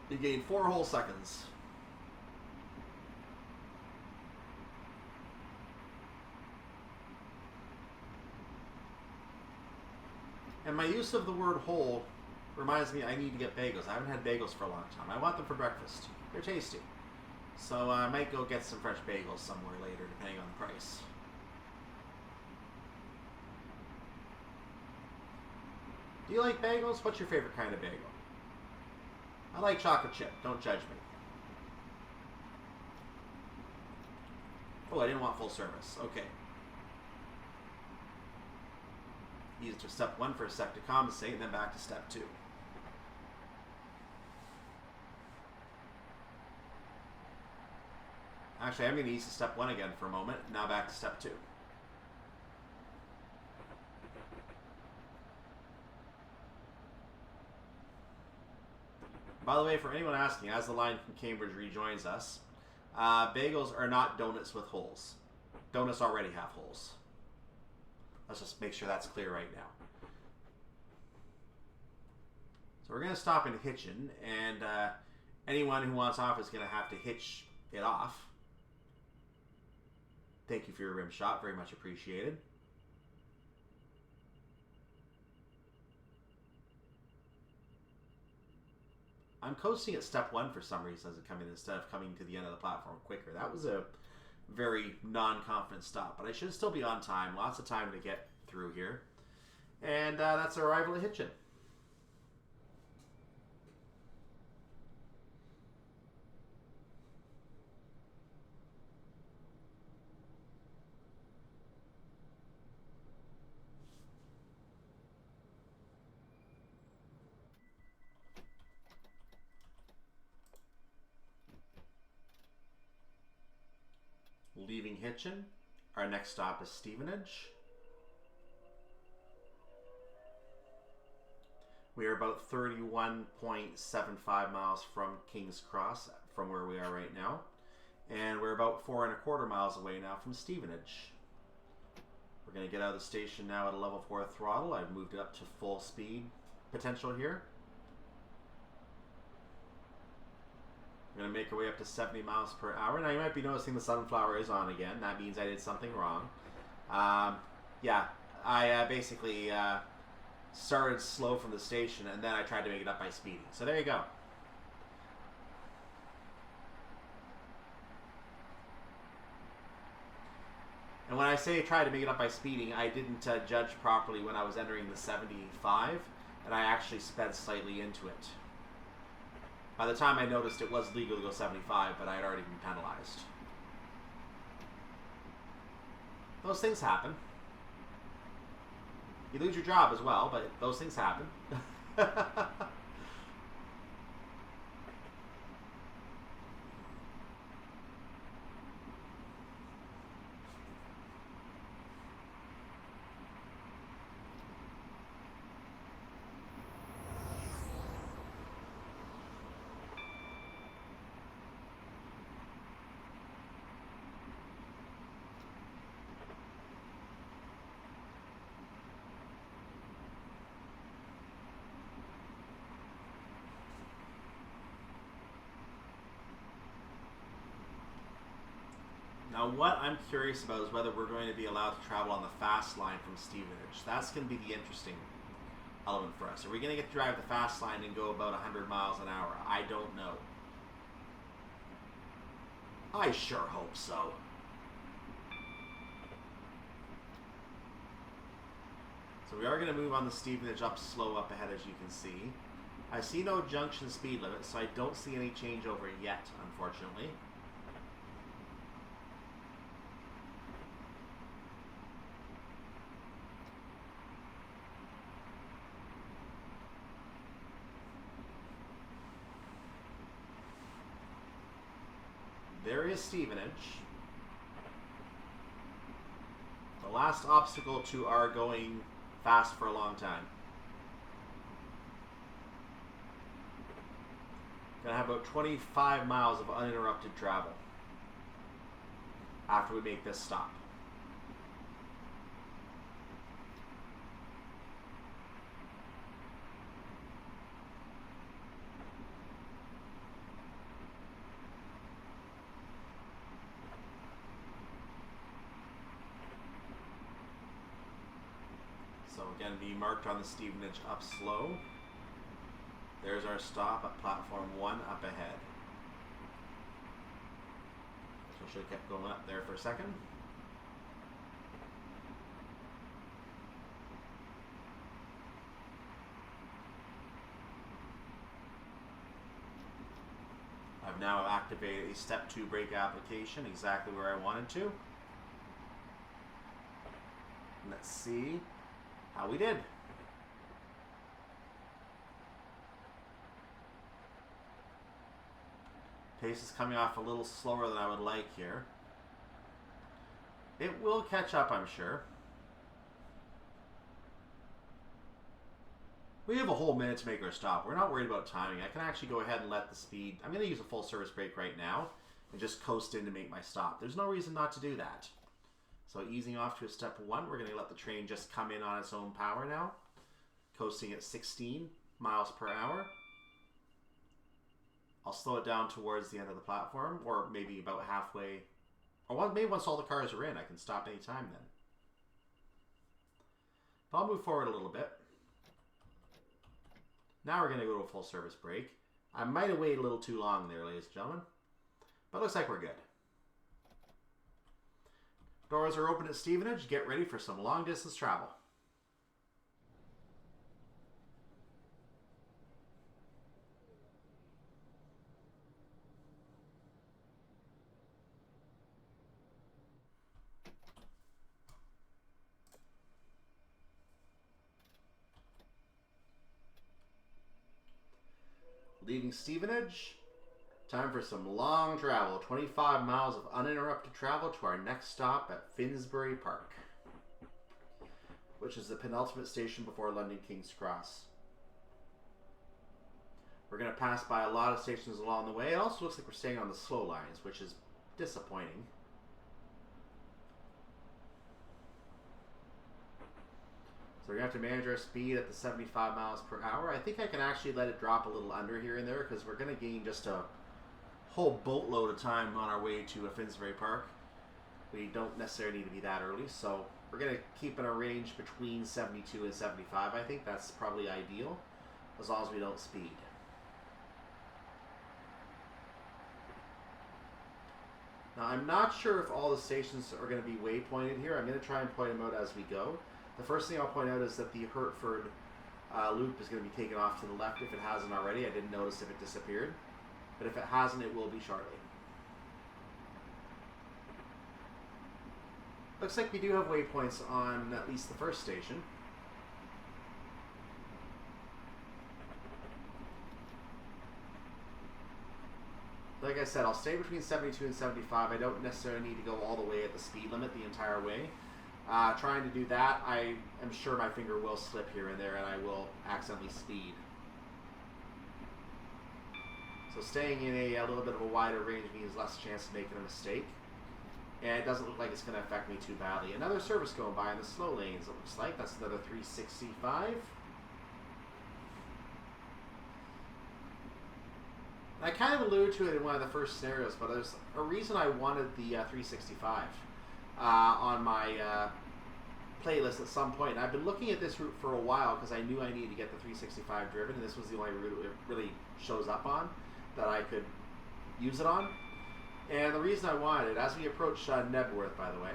We gained 4 whole seconds. And my use of the word whole reminds me I need to get bagels. I haven't had bagels for a long time. I want them for breakfast. They're tasty. So I might go get some fresh bagels somewhere later, depending on the price. Do you like bagels? What's your favorite kind of bagel? I like chocolate chip. Don't judge me. Oh, I didn't want full service. Okay. Use it to step 1 for a sec to compensate, and then back to step 2. Actually, I'm going to use step 1 again for a moment. Now back to step 2. By the way, for anyone asking, as the line from Cambridge rejoins us, bagels are not donuts with holes. Donuts already have holes. Let's just make sure that's clear right now. So we're going to stop in Hitchin, and anyone who wants off is going to have to hitch it off. Thank you for your rim shot. Very much appreciated. I'm coasting at step 1 for some reason as it come in instead of coming to the end of the platform quicker. That was a very non-confident stop, but I should still be on time. Lots of time to get through here. And that's our arrival at Hitchin. Leaving Hitchin, our next stop is Stevenage. We are about 31.75 miles from King's Cross from where we are right now. And we're about 4¼ miles away now from Stevenage. We're going to get out of the station now at a level 4 throttle. I've moved it up to full speed potential here. We're going to make our way up to 70 miles per hour. Now, you might be noticing the sunflower is on again. That means I did something wrong. Yeah, I basically started slow from the station, and then I tried to make it up by speeding. So there you go. And when I say try to make it up by speeding, I didn't judge properly when I was entering the 75, and I actually sped slightly into it. By the time I noticed it was legal to go 75, but I had already been penalized. Those things happen. You lose your job as well, but those things happen. Now, what I'm curious about is whether we're going to be allowed to travel on the fast line from Stevenage. That's going to be the interesting element for us. Are we going to get to drive the fast line and go about 100 miles an hour? I don't know. I sure hope so. So we are going to move on the Stevenage up slow up ahead, as you can see. I see no junction speed limit, so I don't see any changeover yet, unfortunately. There is Stevenage. The last obstacle to our going fast for a long time. Gonna have about 25 miles of uninterrupted travel. after we make this stop. So again, be marked on the Stevenage up slow. There's our stop at platform 1 up ahead. So should have kept going up there for a second. I've now activated a step 2 brake application exactly where I wanted to. Let's see how we did. Pace is coming off a little slower than I would like here. It will catch up, I'm sure. We have a whole minute to make our stop. We're not worried about timing. I can actually go ahead and let the speed... I'm going to use a full service brake right now and just coast in to make my stop. There's no reason not to do that. So easing off to a step 1, we're going to let the train just come in on its own power now. Coasting at 16 miles per hour. I'll slow it down towards the end of the platform, or maybe about halfway. Or maybe once all the cars are in, I can stop anytime then. But I'll move forward a little bit. Now we're going to go to a full service brake. I might have waited a little too long there, ladies and gentlemen. But looks like we're good. Doors are open at Stevenage. Get ready for some long distance travel. Leaving Stevenage, time for some long travel. 25 miles of uninterrupted travel to our next stop at Finsbury Park, which is the penultimate station before London King's Cross. We're going to pass by a lot of stations along the way. It also looks like we're staying on the slow lines, which is disappointing. So we're going to have to manage our speed at the 75 miles per hour. I think I can actually let it drop a little under here and there because we're going to gain just a whole boatload of time on our way to Finsbury Park. We don't necessarily need to be that early, so we're going to keep in a range between 72 and 75. I think that's probably ideal, as long as we don't speed. Now, I'm not sure if all the stations are going to be waypointed here. I'm going to try and point them out as we go. The first thing I'll point out is that the Hertford loop is going to be taken off to the left if it hasn't already. I didn't notice if it disappeared. But if it hasn't, it will be shortly. Looks like we do have waypoints on at least the first station. Like I said, I'll stay between 72 and 75. I don't necessarily need to go all the way at the speed limit the entire way. Trying to do that, I am sure my finger will slip here and there and I will accidentally speed. So staying in a little bit of a wider range means less chance of making a mistake. And it doesn't look like it's going to affect me too badly. Another service going by in the slow lanes, it looks like. That's another 365. I kind of alluded to it in one of the first scenarios, but there's a reason I wanted the 365 on my playlist at some point. And I've been looking at this route for a while because I knew I needed to get the 365 driven, and this was the only route it really shows up on that I could use it on. And the reason I wanted it, as we approach Nebworth, by the way,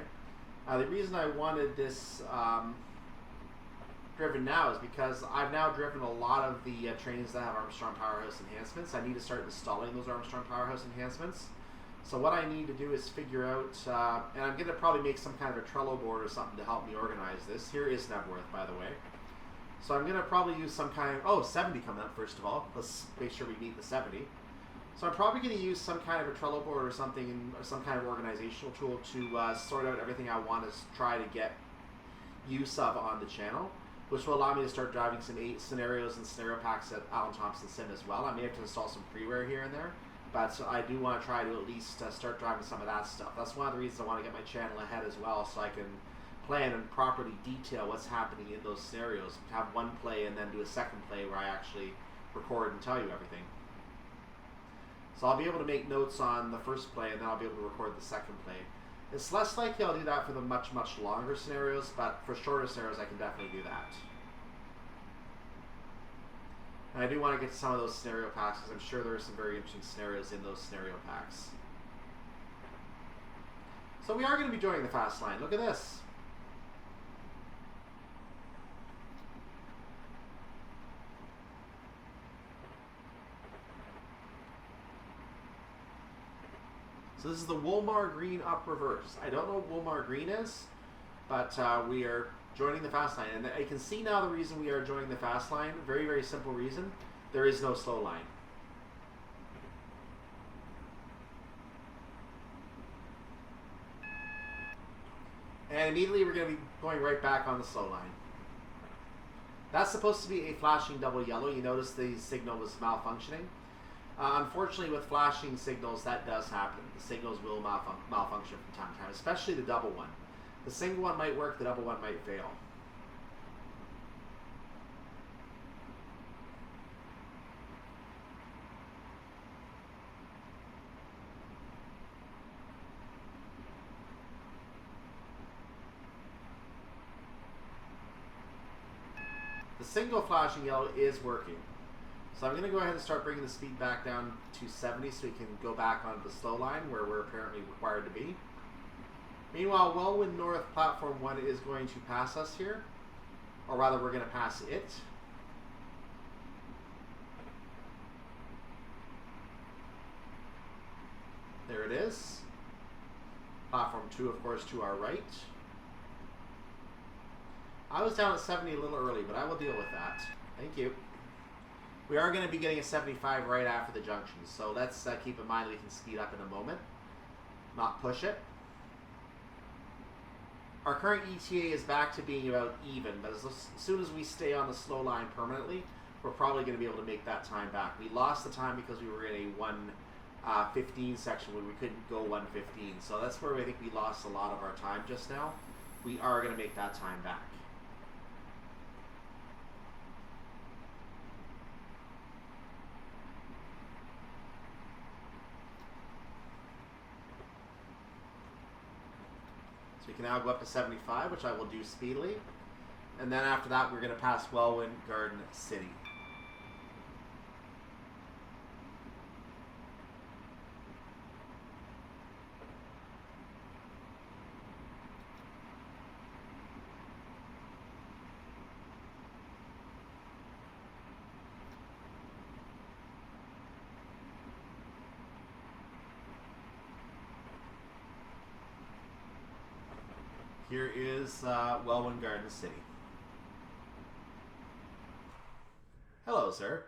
the reason I wanted this driven now is because I've now driven a lot of the trains that have Armstrong Powerhouse enhancements. I need to start installing those Armstrong Powerhouse enhancements. So what I need to do is figure out, and I'm going to probably make some kind of a Trello board or something to help me organize this. Here is Nebworth, by the way. So I'm going to probably use some kind of, 70 coming up first of all. Let's make sure we meet the 70. So I'm probably going to use some kind of a Trello board or something, or some kind of organizational tool to sort out everything I want to try to get use of on the channel, which will allow me to start driving some scenarios and scenario packs at Alan Thompson Sim as well. I may have to install some freeware here and there, But so I do want to try to at least start driving some of that stuff. That's one of the reasons I want to get my channel ahead as well, so I can plan and properly detail what's happening in those scenarios. Have one play and then do a second play where I actually record and tell you everything. So I'll be able to make notes on the first play, and then I'll be able to record the second play. It's less likely I'll do that for the much longer scenarios, but for shorter scenarios I can definitely do that. And I do want to get to some of those scenario packs, because I'm sure there are some very interesting scenarios in those scenario packs. So we are going to be joining the fast line. Look at this. So this is the Wolmar Green up reverse. I don't know what Wolmar Green is, but we are joining the fast line. And I can see now the reason we are joining the fast line. Very, very simple reason. There is no slow line. And immediately we're going to be going right back on the slow line. That's supposed to be a flashing double yellow. You notice the signal was malfunctioning. Unfortunately, with flashing signals, that does happen. The signals will malfunction from time to time, especially the double one. The single one might work, the double one might fail. The single flashing yellow is working. So I'm going to go ahead and start bringing the speed back down to 70 so we can go back onto the slow line where we're apparently required to be. Meanwhile, Wellwind North Platform 1 is going to pass us here. Or rather, we're going to pass it. There it is. Platform 2, of course, to our right. I was down at 70 a little early, but I will deal with that. Thank you. We are going to be getting a 75 right after the junction, so let's keep in mind we can speed up in a moment, not push it. Our current ETA is back to being about even, but as soon as we stay on the slow line permanently, we're probably going to be able to make that time back. We lost the time because we were in a 1:15 section where we couldn't go 1:15, so that's where I think we lost a lot of our time just now. We are going to make that time back. So we can now go up to 75, which I will do speedily. And then after that, we're going to pass Wellwind Garden City. Here is Wellwind Garden City. Hello, sir.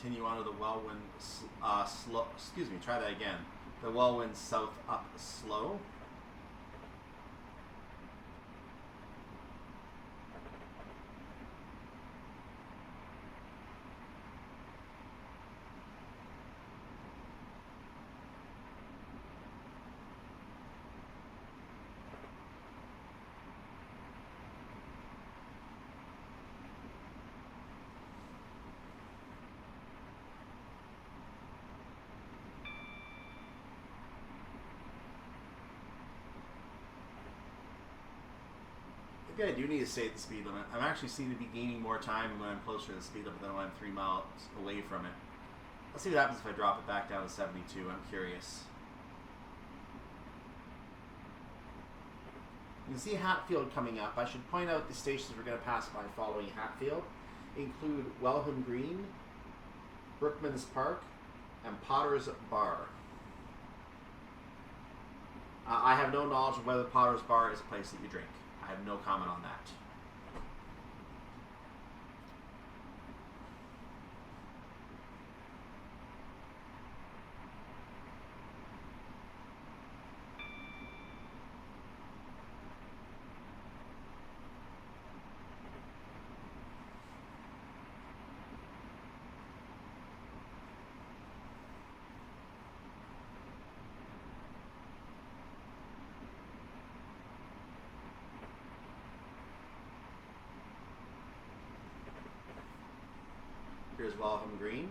Continue on to the Wellwind slow. Excuse me. Try that again. The Wellwind South up slow. Maybe I do need to stay at the speed limit. I'm actually seem to be gaining more time when I'm closer to the speed limit than when I'm 3 miles away from it. Let's see what happens if I drop it back down to 72. I'm curious. You can see Hatfield coming up. I should point out the stations we're going to pass by following Hatfield include Welham Green, Brookman's Park, and Potter's Bar. I have no knowledge of whether Potter's Bar is a place that you drink. I have no comment on that. Here's Welham Green.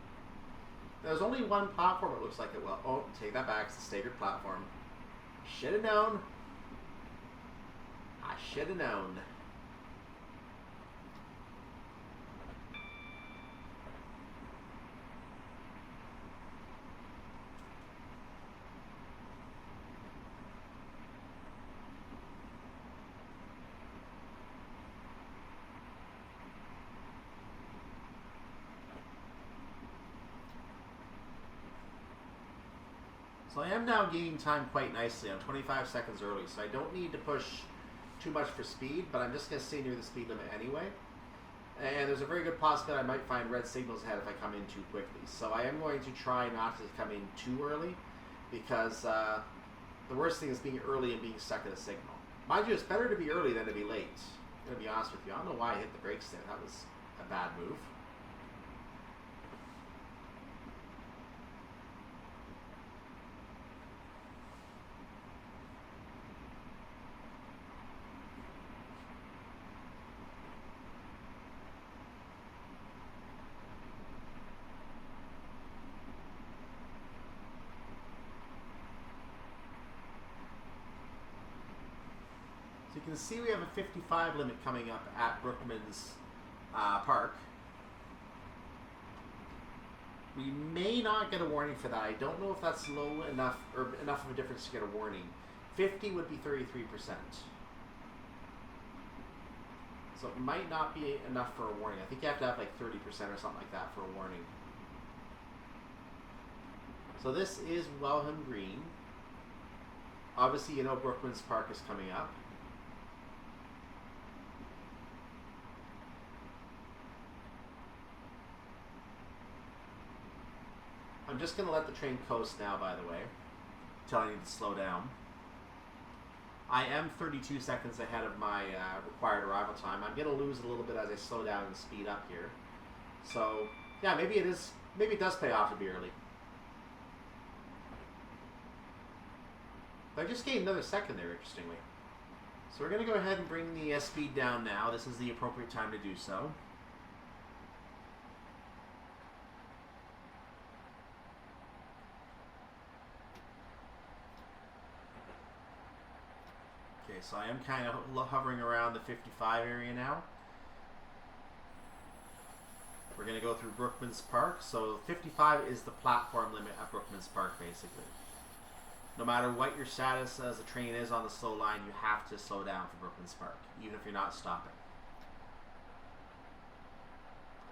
There's only one platform, it looks like it will. Oh, take that back. It's the staggered platform. Should have known. I should have known. So I am now gaining time quite nicely. I'm 25 seconds early, so I don't need to push too much for speed, but I'm just going to stay near the speed limit anyway. And there's a very good possibility I might find red signals ahead if I come in too quickly. So I am going to try not to come in too early, because the worst thing is being early and being stuck at a signal. Mind you, it's better to be early than to be late. I'm going to be honest with you. I don't know why I hit the brakes there. That was a bad move. You can see we have a 55 limit coming up at Brookman's Park. We may not get a warning for that. I don't know if that's low enough or enough of a difference to get a warning. 50 would be 33%. So it might not be enough for a warning. I think you have to have like 30% or something like that for a warning. So this is Welham Green. Obviously, you know Brookman's Park is coming up. I'm just going to let the train coast now, by the way, telling it to slow down. I am 32 seconds ahead of my required arrival time. I'm going to lose a little bit as I slow down and speed up here. So, yeah, maybe it does pay off to be early. But I just gained another second there, interestingly. So we're going to go ahead and bring the speed down now. This is the appropriate time to do so. Okay, so I am kind of hovering around the 55 area now. We're going to go through Brookman's Park. So 55 is the platform limit at Brookman's Park, basically. No matter what your status as a train is on the slow line, you have to slow down for Brookman's Park, even if you're not stopping.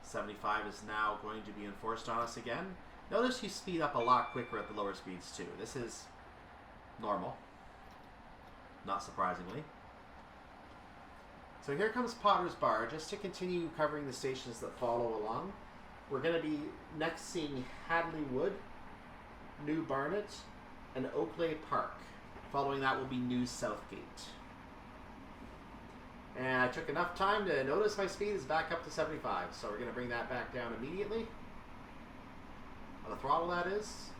75 is now going to be enforced on us again. Notice you speed up a lot quicker at the lower speeds too. This is normal. Not surprisingly. So here comes Potter's Bar. Just to continue covering the stations that follow along, we're going to be next seeing Hadley Wood, New Barnet, and Oakley Park. Following that will be New Southgate. And I took enough time to notice my speed is back up to 75, so we're going to bring that back down immediately. On the throttle, that is.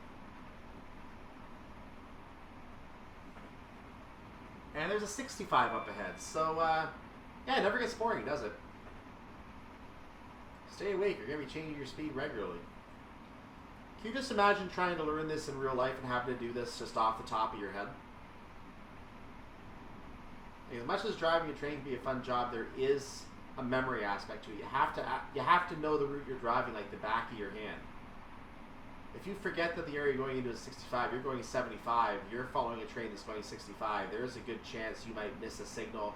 And there's a 65 up ahead. So, yeah, it never gets boring, does it? Stay awake. You're going to be changing your speed regularly. Can you just imagine trying to learn this in real life and having to do this just off the top of your head? As much as driving a train can be a fun job, there is a memory aspect to it. You have to know the route you're driving like the back of your hand. If you forget that the area you're going into is 65, you're going 75, you're following a train that's going 65, there is a good chance you might miss a signal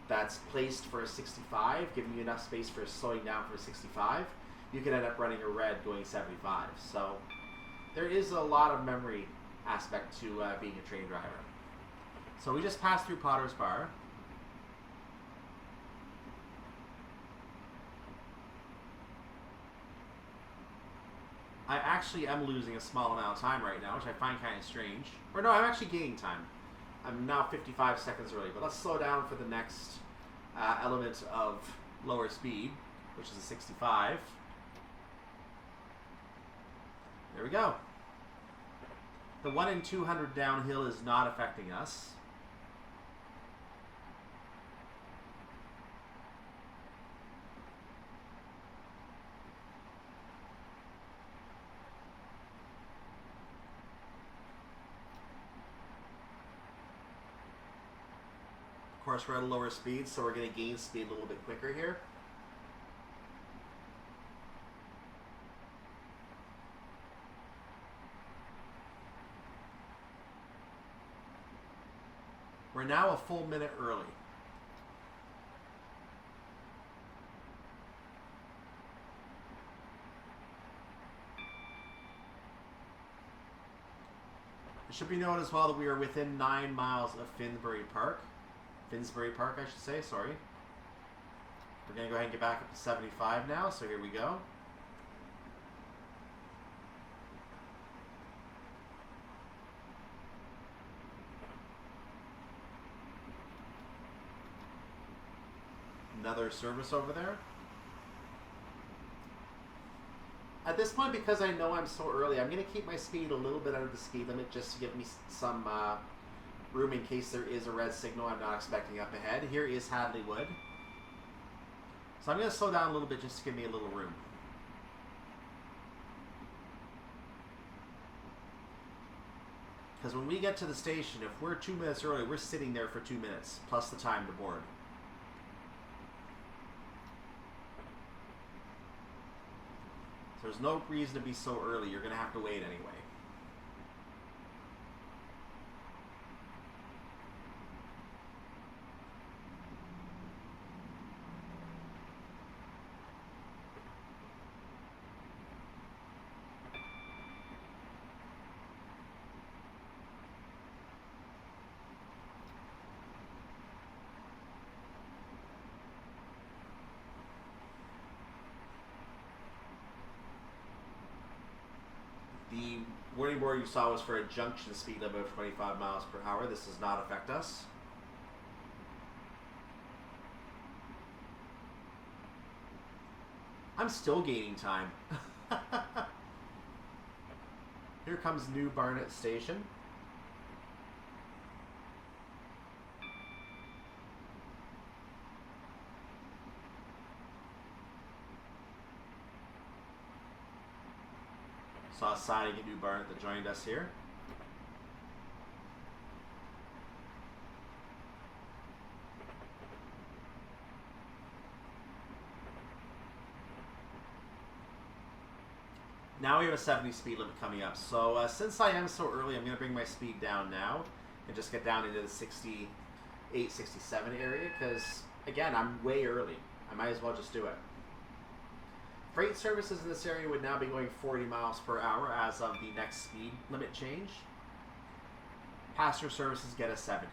that's placed for a 65, giving you enough space for slowing down for a 65. You could end up running a red going 75. So there is a lot of memory aspect to being a train driver. So we just passed through Potter's Bar. I actually am losing a small amount of time right now, which I find kind of strange. Or no, I'm actually gaining time. I'm now 55 seconds early, but let's slow down for the next element of lower speed, which is a 65. There we go. The 1 in 200 downhill is not affecting us. Of course, we're at a lower speed, so we're going to gain speed a little bit quicker here. We're now a full minute early. It should be known as well that we are within 9 miles of Finsbury Park. Finsbury Park, I should say, sorry. We're going to go ahead and get back up to 75 now, so here we go. Another service over there. At this point, because I know I'm so early, I'm going to keep my speed a little bit under the speed limit just to give me some room in case there is a red signal I'm not expecting up ahead. Here is Hadley Wood. So I'm going to slow down a little bit just to give me a little room. Because when we get to the station, if we're 2 minutes early, we're sitting there for 2 minutes, plus the time to board. So there's no reason to be so early. You're going to have to wait anyway. The warning board you saw was for a junction speed limit of 25 miles per hour. This does not affect us. I'm still gaining time. Here comes New Barnet Station. Saw a siding at New Barnet that joined us here. Now we have a 70 speed limit coming up. So since I am so early, I'm going to bring my speed down now and just get down into the 68, 67 area because, again, I'm way early. I might as well just do it. Freight services in this area would now be going 40 miles per hour as of the next speed limit change. Passenger services get a 70.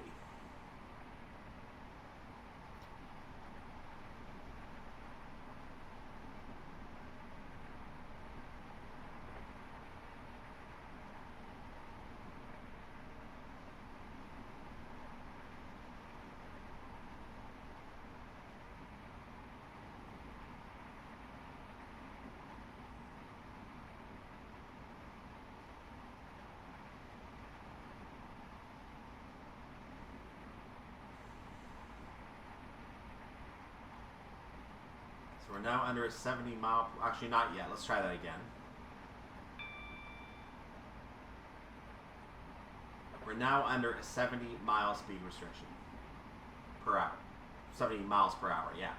So we're now under a 70 mile, actually not yet, let's try that again. We're now under a 70 mile speed restriction per hour. 70 miles per hour, yeah.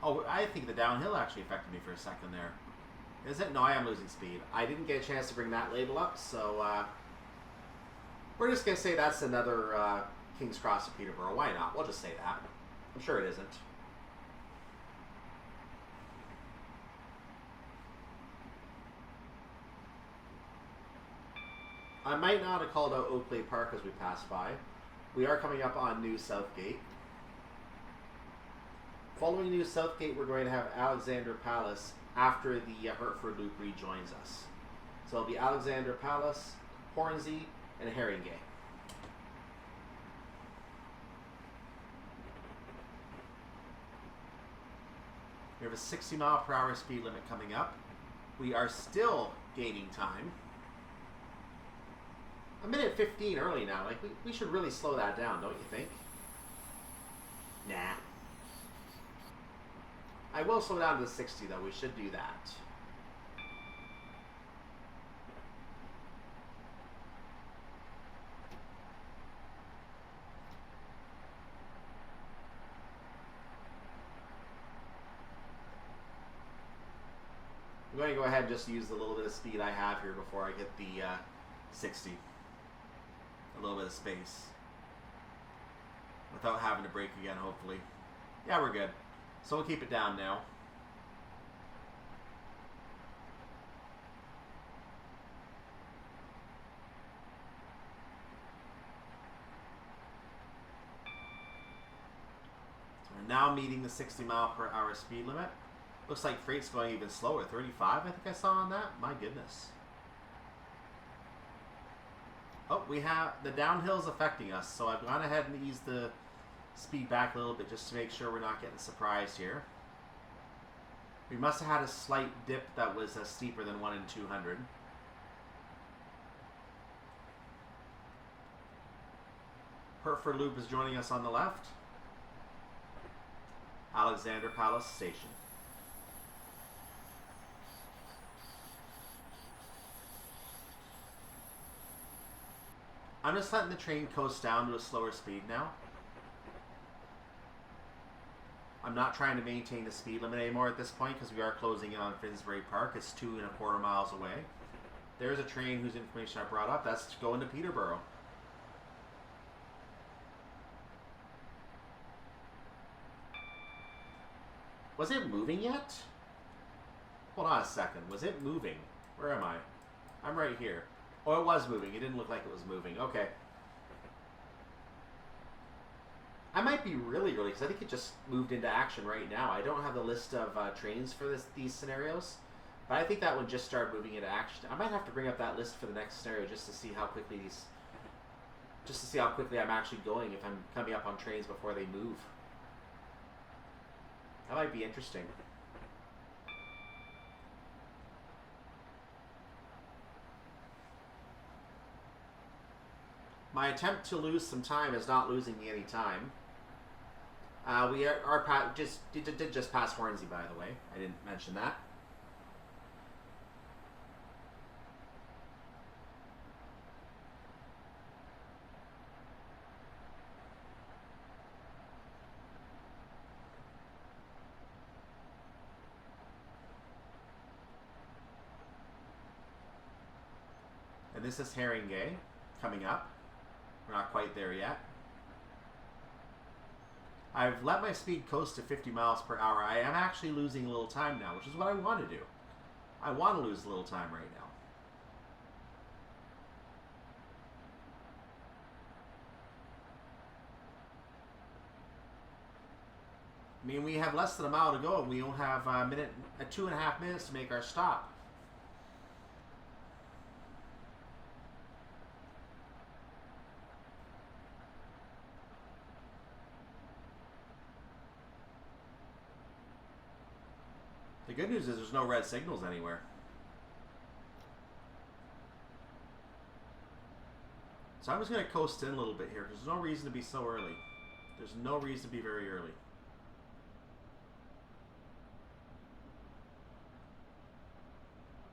Oh, I think the downhill actually affected me for a second there. Is it? No, I am losing speed. I didn't get a chance to bring that label up, so we're just going to say that's another King's Cross to Peterborough. Why not? We'll just say that. I'm sure it isn't. I might not have called out Oakley Park as we passed by. We are coming up on New Southgate. Following New Southgate, we're going to have Alexander Palace after the Hertford Loop rejoins us. So it'll be Alexander Palace, Hornsey, and Haringey. We have a 60 mile per hour speed limit coming up. We are still gaining time. A minute 15 early now. Like, we should really slow that down, don't you think? Nah. I will slow down to 60, though. We should do that. I'm going to go ahead and just use the little bit of speed I have here before I get the 60. A little bit of space. Without having to brake again, hopefully. Yeah, we're good. So we'll keep it down now. So we're now meeting the 60 mile per hour speed limit. Looks like freight's going even slower. 35, I think I saw on that. My goodness. Oh, we have the downhill's affecting us, so I've gone ahead and eased the speed back a little bit just to make sure we're not getting surprised here. We must have had a slight dip that was steeper than 1 in 200. Hertford Loop is joining us on the left. Alexander Palace Station. I'm just letting the train coast down to a slower speed now. I'm not trying to maintain the speed limit anymore at this point because we are closing in on Finsbury Park. It's 2.25 miles away. There's a train whose information I brought up. That's going to Peterborough. Was it moving yet? Hold on a second. Was it moving? Where am I? I'm right here. Oh, it was moving. It didn't look like it was moving. Okay. I might be really early because I think it just moved into action right now. I don't have the list of trains for these scenarios, but I think that one just started moving into action. I might have to bring up that list for the next scenario just to see how quickly I'm actually going if I'm coming up on trains before they move. That might be interesting. My attempt to lose some time is not losing me any time. We did just pass Hornsey, by the way. I didn't mention that. And this is Haringey coming up. We're not quite there yet. I've let my speed coast to 50 miles per hour. I am actually losing a little time now, which is what I want to do. I want to lose a little time right now. I mean, we have less than a mile to go, and we only have 2.5 minutes to make our stop. The good news is there's no red signals anywhere. So I'm just going to coast in a little bit here because there's no reason to be so early. There's no reason to be very early.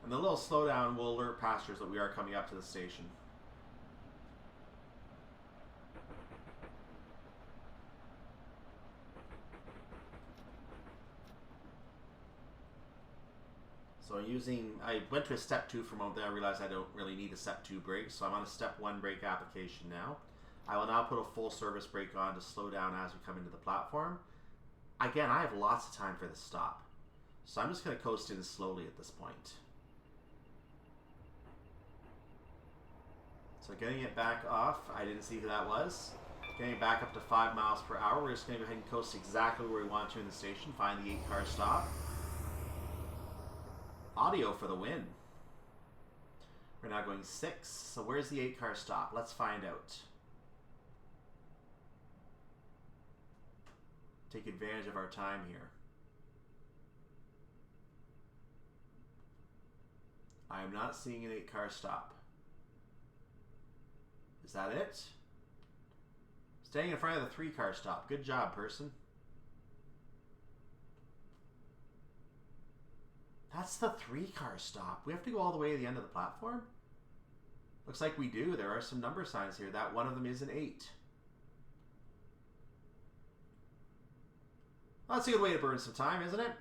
And the little slowdown will alert passengers that we are coming up to the station. So I went to a step 2 for a moment there. I realized I don't really need a step 2 brake, so I'm on a step 1 brake application now. I will now put a full service brake on to slow down as we come into the platform. Again, I have lots of time for this stop, so I'm just going to coast in slowly at this point. So getting it back off, I didn't see who that was. Getting it back up to 5 miles per hour. We're just going to go ahead and coast exactly where we want to in the station. Find the 8-car stop. Audio for the win. We're now going 6. So where's the 8-car stop? Let's find out. Take advantage of our time here. I am not seeing an 8-car stop. Is that it? Staying in front of the 3-car stop. Good job, person. That's the 3-car stop. We have to go all the way to the end of the platform? Looks like we do. There are some number signs here. That one of them is an 8. Well, that's a good way to burn some time, isn't it?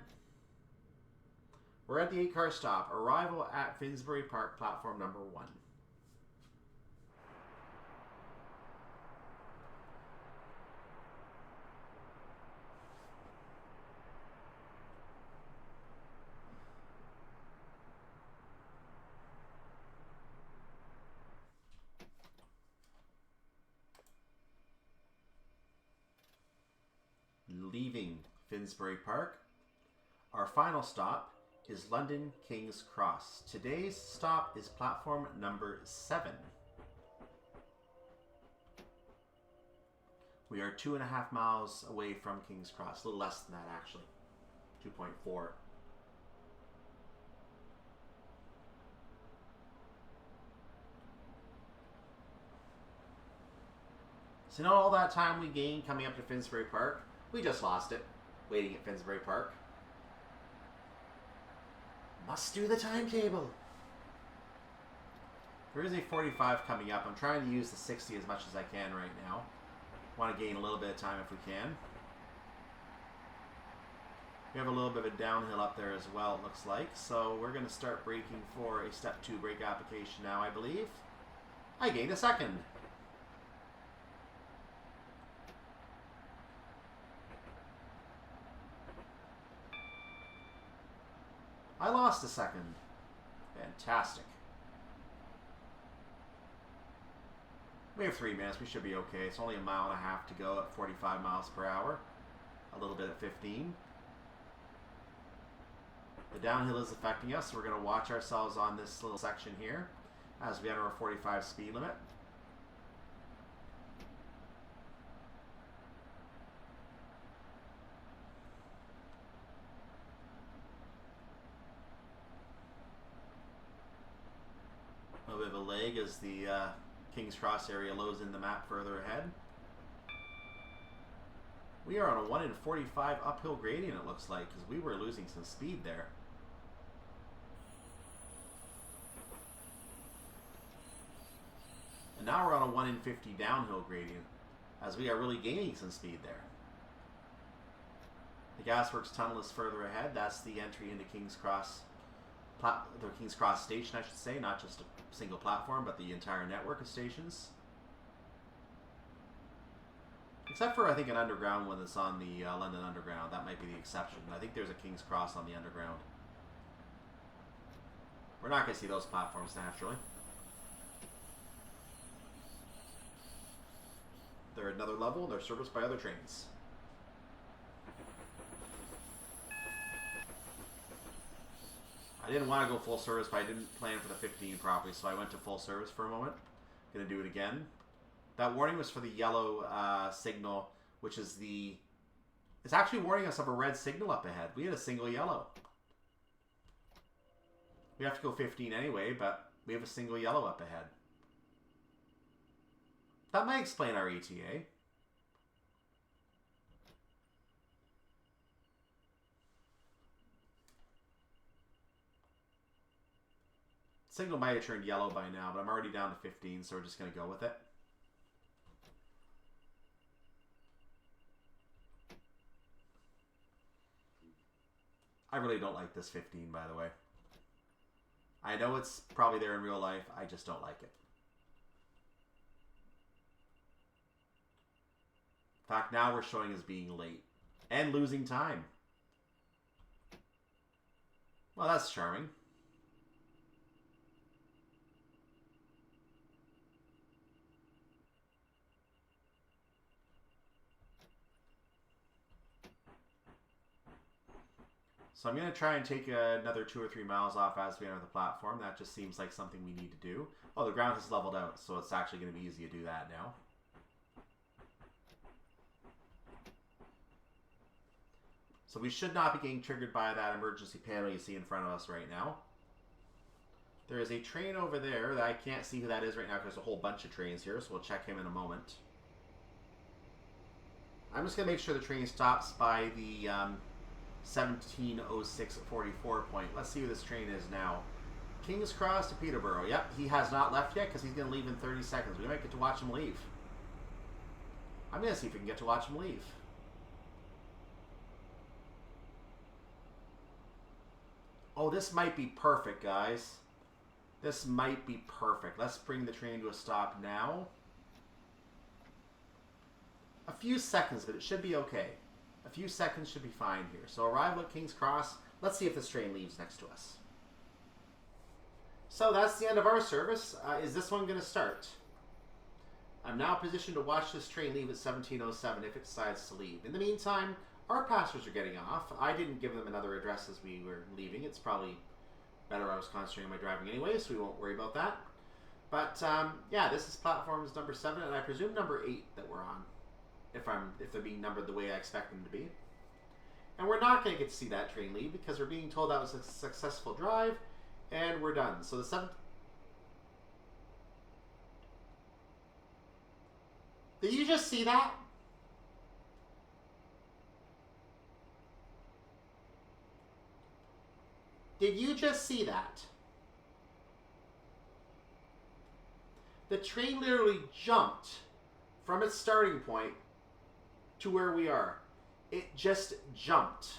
We're at the 8-car stop. Arrival at Finsbury Park, platform number 1. Leaving Finsbury Park. Our final stop is London King's Cross. Today's stop is platform number 7. We are 2.5 miles away from King's Cross. A little less than that, actually. 2.4. So, all that time we gained coming up to Finsbury Park, we just lost it, waiting at Finsbury Park. Must do the timetable. There is a 45 coming up. I'm trying to use the 60 as much as I can right now. Want to gain a little bit of time if we can. We have a little bit of a downhill up there as well, it looks like. So we're going to start braking for a step 2 brake application now, I believe. I gained a second. I lost a second. Fantastic. We have 3 minutes. We should be okay. It's only 1.5 miles to go at 45 miles per hour. A little bit at 15. The downhill is affecting us, so we're going to watch ourselves on this little section here as we enter our 45 speed limit. A little bit of a lag as the King's Cross area loads in the map further ahead. We are on a 1 in 45 uphill gradient, it looks like, because we were losing some speed there. And now we're on a 1 in 50 downhill gradient, as we are really gaining some speed there. The Gasworks tunnel is further ahead. That's the entry into King's Cross, the King's Cross station, I should say, not just a single platform, but the entire network of stations. Except for, I think, an underground one that's on the London Underground. That might be the exception. I think there's a King's Cross on the Underground. We're not going to see those platforms, naturally. They're at another level, and they're serviced by other trains. I didn't want to go full service, but I didn't plan for the 15 properly, so I went to full service for a moment. Going to do it again. That warning was for the yellow signal, which is the... It's actually warning us of a red signal up ahead. We had a single yellow. We have to go 15 anyway, but we have a single yellow up ahead. That might explain our ETA. Signal might have turned yellow by now, but I'm already down to 15, so we're just going to go with it. I really don't like this 15, by the way. I know it's probably there in real life. I just don't like it. In fact, now we're showing as being late and losing time. Well, that's charming. So I'm going to try and take another 2 or 3 miles off as we enter the platform. That just seems like something we need to do. Oh, the ground has leveled out, so it's actually going to be easy to do that now. So we should not be getting triggered by that emergency panel you see in front of us right now. There is a train over there that I can't see who that is right now because there's a whole bunch of trains here, so we'll check him in a moment. I'm just going to make sure the train stops by the 17:06:44 point. Let's see who this train is now. King's Cross to Peterborough. Yep, he has not left yet because he's going to leave in 30 seconds. We might get to watch him leave. I'm going to see if we can get to watch him leave. Oh, this might be perfect, guys. This might be perfect. Let's bring the train to a stop now. A few seconds, but it should be okay. A few seconds should be fine here. So arrival at King's Cross. Let's see if this train leaves next to us. So that's the end of our service. Is this one going to start? I'm now positioned to watch this train leave at 17:07 if it decides to leave. In the meantime, our passengers are getting off. I didn't give them another address as we were leaving. It's probably better I was concentrating on my driving anyway, so we won't worry about that. But yeah, this is platforms number 7 and I presume number 8 that we're on. If they're being numbered the way I expect them to be. And we're not going to get to see that train leave because we're being told that was a successful drive and we're done. So the 7th... Did you just see that? Did you just see that? The train literally jumped from its starting point to where we are. It just jumped.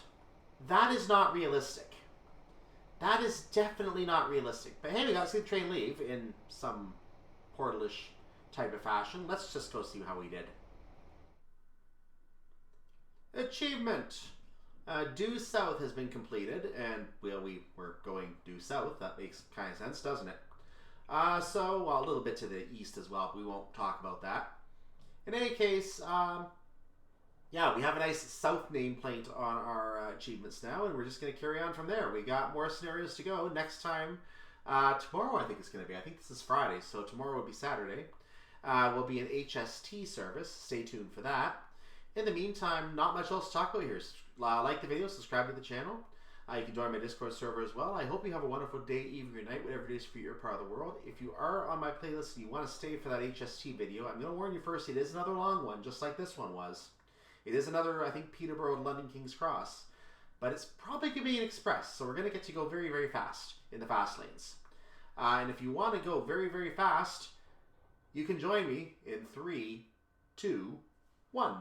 That is not realistic. That is definitely not realistic. But hey, we got to see the train leave in some portalish type of fashion. Let's just go see how we did. Achievement. Due south has been completed, and well, we were going due south. That makes kind of sense, doesn't it? So, well, a little bit to the east as well. We won't talk about that. In any case, yeah, we have a nice south nameplate on our achievements now, and we're just going to carry on from there. We got more scenarios to go. Next time, tomorrow I think it's going to be. I think this is Friday, so tomorrow will be Saturday. Will be an HST service. Stay tuned for that. In the meantime, not much else to talk about here. Like the video, subscribe to the channel. You can join my Discord server as well. I hope you have a wonderful day, evening, or night, whatever it is for your part of the world. If you are on my playlist and you want to stay for that HST video, I'm going to warn you first, it is another long one, just like this one was. It is another, I think, Peterborough to London King's Cross. But it's probably going to be an express, so we're going to get to go very, very fast in the fast lanes. And if you want to go very, very fast, you can join me in 3, 2, 1.